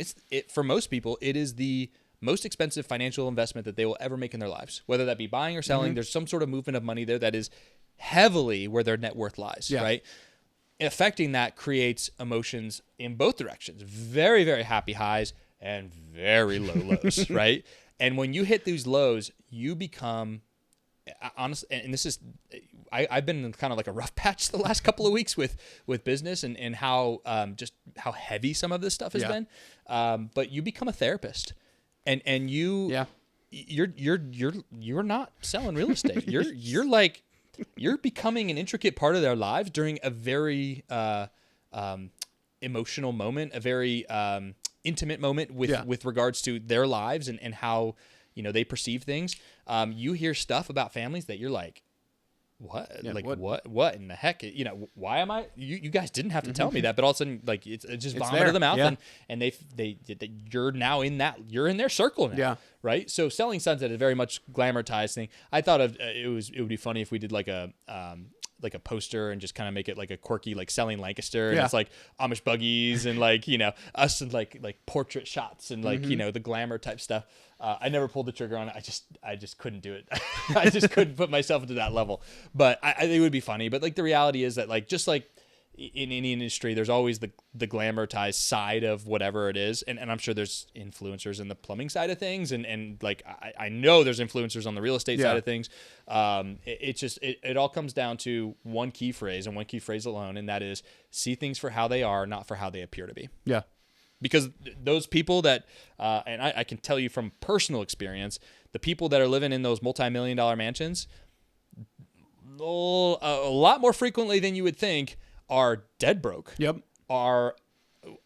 For most people, it is the most expensive financial investment that they will ever make in their lives, whether that be buying or selling. There's some sort of movement of money there that is heavily where their net worth lies, right? Affecting that creates emotions in both directions. Very, very happy highs and very low lows, right? And when you hit these lows, you become honest. And this is, I've been in kind of like a rough patch the last couple of weeks with business and how just how heavy some of this stuff has been. But you become a therapist, and you're not selling real estate. You're becoming an intricate part of their lives during a very emotional moment, a very intimate moment with regards to their lives and how they perceive things. You hear stuff about families that you're like, what? Yeah, like what in the heck? Why am I? You guys didn't have to tell me that, but all of a sudden, like it's just vomit to the mouth, and you're now you're in their circle now, right? So selling sunset is a very much glamorized thing. I thought it would be funny if we did like a poster and just kind of make it like a quirky, like selling Lancaster, and it's like Amish buggies and like us and like portrait shots and like the glamour type stuff. I never pulled the trigger on it. I just couldn't do it. I just couldn't put myself into that level. But I think it would be funny. But like the reality is that like just like in any industry, there's always the glamorized side of whatever it is. And I'm sure there's influencers in the plumbing side of things. And like I know there's influencers on the real estate side of things. It all comes down to one key phrase and one key phrase alone. And that is see things for how they are, not for how they appear to be. Yeah. Because those people that, and I can tell you from personal experience, the people that are living in those multi-million-dollar mansions, a lot more frequently than you would think, are dead broke. Yep. Are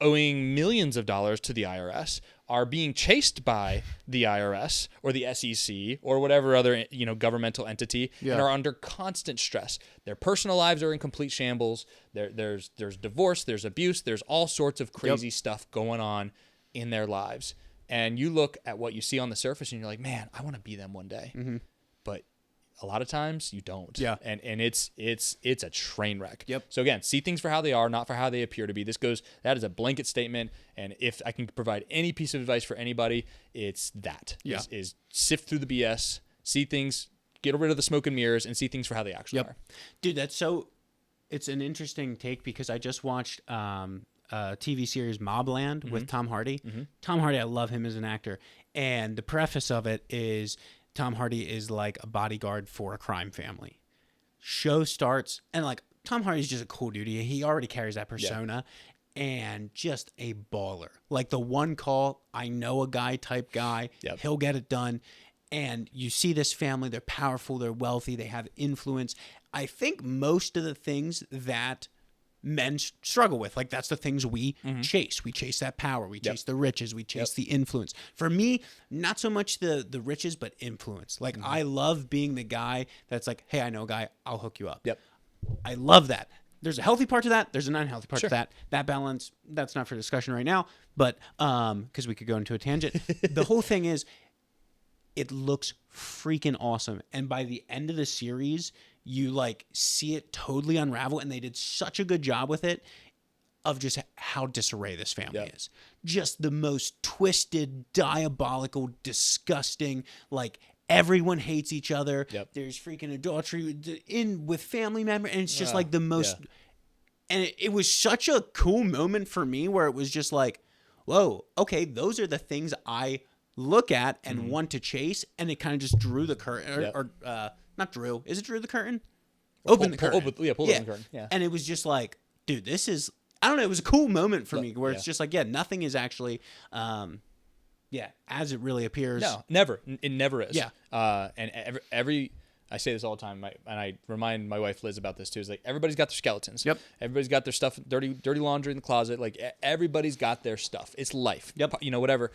owing millions of dollars to the IRS, are being chased by the IRS or the SEC or whatever other governmental entity, and are under constant stress. Their personal lives are in complete shambles. There's divorce, there's abuse, there's all sorts of crazy stuff going on in their lives. And you look at what you see on the surface and you're like, man, I want to be them one day. Mm-hmm. But a lot of times you don't. Yeah. And it's a train wreck. Yep. So again, see things for how they are, not for how they appear to be. That is a blanket statement. And if I can provide any piece of advice for anybody, it's that. Yeah. Is sift through the BS, see things, get rid of the smoke and mirrors, and see things for how they actually are. Dude, it's an interesting take because I just watched TV series Mobland with Tom Hardy. Mm-hmm. Tom Hardy, I love him as an actor. And the preface of it is Tom Hardy is like a bodyguard for a crime family. Show starts, and like Tom Hardy's just a cool dude. He already carries that persona and just a baller. Like the one call, I know a guy type guy. Yep. He'll get it done. And you see this family, they're powerful, they're wealthy, they have influence. I think most of the things that men struggle with, like that's the things we chase. We chase that power. We chase the riches. We chase the influence. For me, not so much the riches, but influence. Like I love being the guy that's like, hey, I know a guy, I'll hook you up. Yep. I love that. There's a healthy part to that. There's an unhealthy part to that. That balance, that's not for discussion right now, but because we could go into a tangent. The whole thing is, it looks freaking awesome. And by the end of the series, you like see it totally unravel, and they did such a good job with it of just how disarray this family is. Just the most twisted, diabolical, disgusting, like everyone hates each other. There's freaking adultery with family members, and it's just like the most and it was such a cool moment for me where it was just like, whoa, okay, those are the things I look at and want to chase, and it kind of just drew the curtain or not drew. Is it drew the curtain? Open the curtain. Pull open the curtain. Yeah. And it was just like, dude, this is, I don't know, it was a cool moment for me where it's just like, nothing is actually, as it really appears. No, never. It never is. Yeah. And every I say this all the time, and I remind my wife Liz about this too, is like everybody's got their skeletons. Yep. Everybody's got their stuff, dirty laundry in the closet. Like everybody's got their stuff. It's life. Yep. Whatever.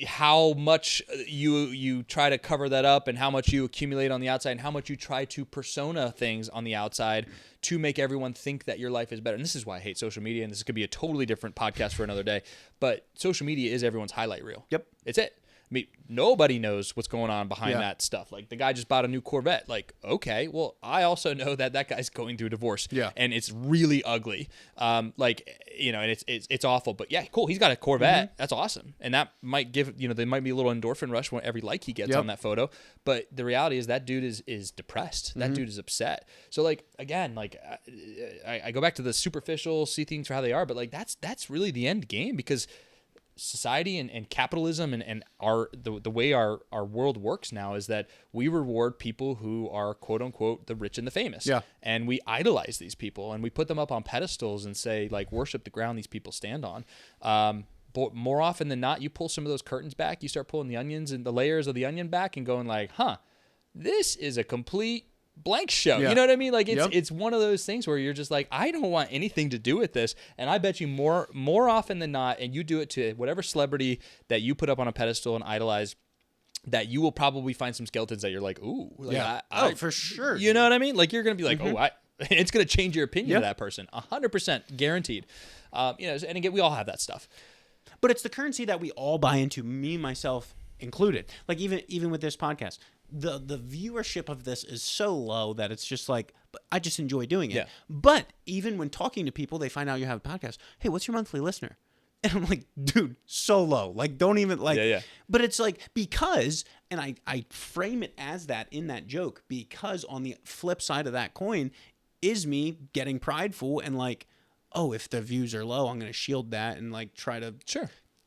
How much you try to cover that up, and how much you accumulate on the outside, and how much you try to persona things on the outside to make everyone think that your life is better. And this is why I hate social media, and this could be a totally different podcast for another day. But social media is everyone's highlight reel. Yep. It's it. mean, nobody knows what's going on behind that stuff. Like, the guy just bought a new Corvette. Like, okay, well, I also know that guy's going through a divorce. Yeah. And it's really ugly. Like, you know, and it's awful. But yeah, cool. He's got a Corvette. That's awesome. And that might give, you know, there might be a little endorphin rush when every like he gets on that photo. But the reality is that dude is depressed. That dude is upset. So, like, again, like, I go back to the superficial, see things for how they are. But, like, that's really the end game, because society and capitalism and the way our world works now is that we reward people who are quote unquote the rich and the famous. Yeah. And we idolize these people and we put them up on pedestals and say, like, worship the ground these people stand on. But more often than not, you pull some of those curtains back, you start pulling the onions and the layers of the onion back and going like, this is a complete blank show. You know what I mean? Like, it's one of those things where you're just like, I don't want anything to do with this. And I bet you more often than not, and you do it to whatever celebrity that you put up on a pedestal and idolize, that you will probably find some skeletons that you're like, ooh, like, for sure. You know what I mean? Like, you're gonna be like, it's gonna change your opinion of that person, 100% guaranteed. You know, and again, we all have that stuff. But it's the currency that we all buy into, me, myself included. Like, even with this podcast, the viewership of this is so low that it's just like, but I just enjoy doing it. Yeah. But even when talking to people, they find out you have a podcast. Hey, what's your monthly listener? And I'm like, dude, so low. Like, don't even like. Yeah. But it's like, because, and I frame it as that in that joke, because on the flip side of that coin is me getting prideful and like, oh, if the views are low, I'm going to shield that and like try to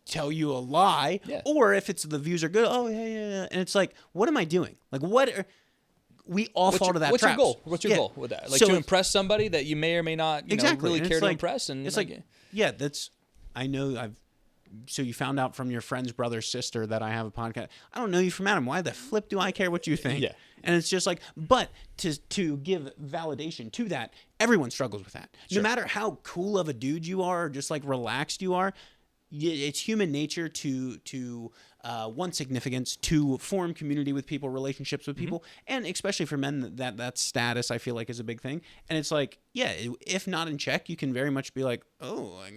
tell you a lie. Yeah. Or if it's the views are good, oh yeah. And it's like, what am I doing? Like, we all fall to that trap. What's your goal with that? Like, so to impress somebody that you may or may not really care to impress? And it's like, I know so you found out from your friend's brother's sister that I have a podcast. I don't know you from Adam. Why the flip do I care what you think? Yeah. And it's just like, but to give validation to that, everyone struggles with that. Sure. No matter how cool of a dude you are or just like relaxed you are, it's human nature to want significance, to form community with people, relationships with people, and especially for men, that status I feel like is a big thing. And it's like, yeah, if not in check, you can very much be like, oh, like,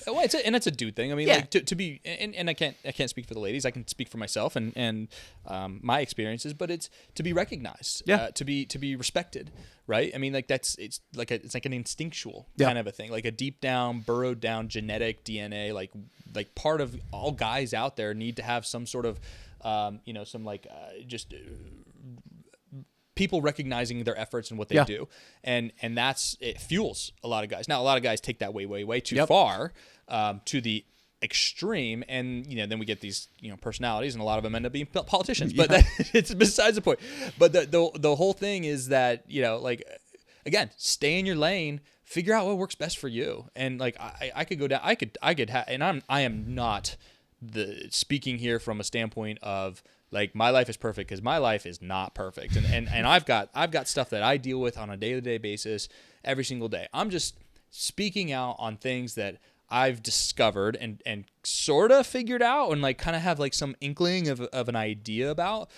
well, it's a dude thing. I mean, like to be, and I can't speak for the ladies. I can speak for myself and my experiences, but it's to be recognized, to be respected. Right. I mean, like it's like an instinctual kind of a thing, like a deep down, burrowed down genetic DNA, like part of all guys out there need to have some sort of, some like just people recognizing their efforts and what they do. And it fuels a lot of guys. Now, a lot of guys take that way too far, to the extreme, and then we get these personalities, and a lot of them end up being politicians. But it's besides the point. But the whole thing is that like, again, stay in your lane, figure out what works best for you. And like I could go down, I could have, and I am not speaking here from a standpoint of like my life is perfect, because my life is not perfect, and I've got stuff that I deal with on a day-to-day basis every single day. I'm just speaking out on things that I've discovered and sort of figured out, and like kind of have like some inkling of an idea about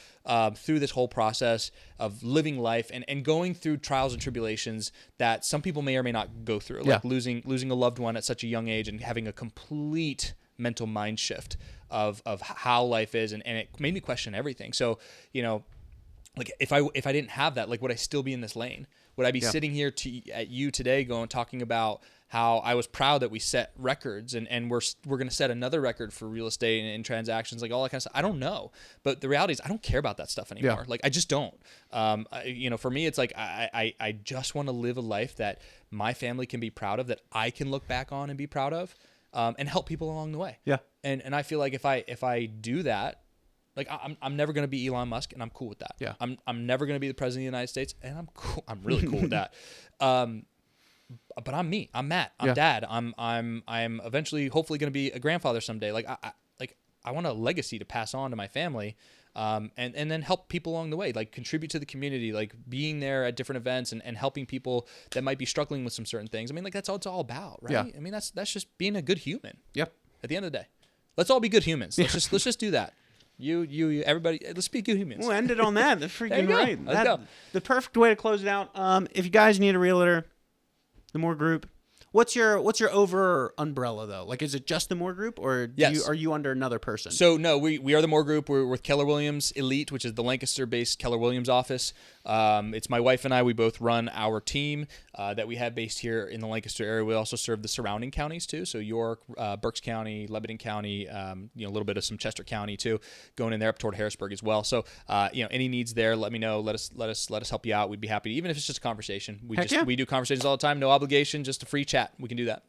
through this whole process of living life and going through trials and tribulations that some people may or may not go through, like losing a loved one at such a young age and having a complete mental mind shift of how life is, and it made me question everything. So like if I didn't have that, like would I still be in this lane? Would I be sitting here at you today talking about how I was proud that we set records and we're going to set another record for real estate and transactions, like all that kind of stuff? I don't know. But the reality is I don't care about that stuff anymore. Yeah. Like I just don't. For me, it's like I just want to live a life that my family can be proud of, that I can look back on and be proud of, and help people along the way. Yeah. And I feel like if I do that, like I'm never going to be Elon Musk, and I'm cool with that. Yeah. I'm never going to be the president of the United States, and I'm cool. I'm really cool with that. But I'm me. I'm Matt. I'm Dad. I'm eventually, hopefully, going to be a grandfather someday. Like I want a legacy to pass on to my family, and then help people along the way. Like contribute to the community, like being there at different events and helping people that might be struggling with some certain things. I mean, like that's all it's all about, right? Yeah. I mean, that's just being a good human. Yep. At the end of the day, let's all be good humans. Let's just do that. You, everybody, let's be good humans. We'll end it on that. That's freaking right. Let's go. The perfect way to close it out. If you guys need a realtor, the More Group, What's your over umbrella though? Like, is it just the Moore Group, or are you under another person? So no, we are the Moore Group. We're with Keller Williams Elite, which is the Lancaster-based Keller Williams office. It's my wife and I. We both run our team that we have based here in the Lancaster area. We also serve the surrounding counties too. So York, Berks County, Lebanon County, a little bit of some Chester County too, going in there up toward Harrisburg as well. So any needs there, let me know. Let us help you out. We'd be happy, even if it's just a conversation. We do conversations all the time, no obligation, just a free chat. We can do that.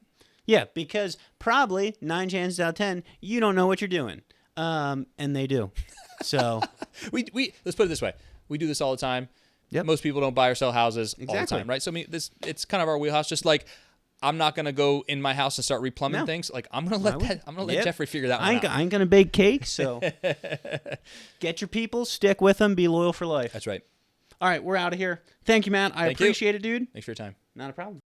Yeah, because probably 9 chances out of 10, you don't know what you're doing, and they do. So we let's put it this way: we do this all the time. Yep. Most people don't buy or sell houses all the time, right? So I mean, it's kind of our wheelhouse. Just like I'm not gonna go in my house and start replumbing things. Like I'm gonna let Jeffrey figure that one out. I ain't gonna bake cakes. So get your people, stick with them, be loyal for life. That's right. All right, we're out of here. Thank you, man. I appreciate it, dude. Thanks for your time. Not a problem.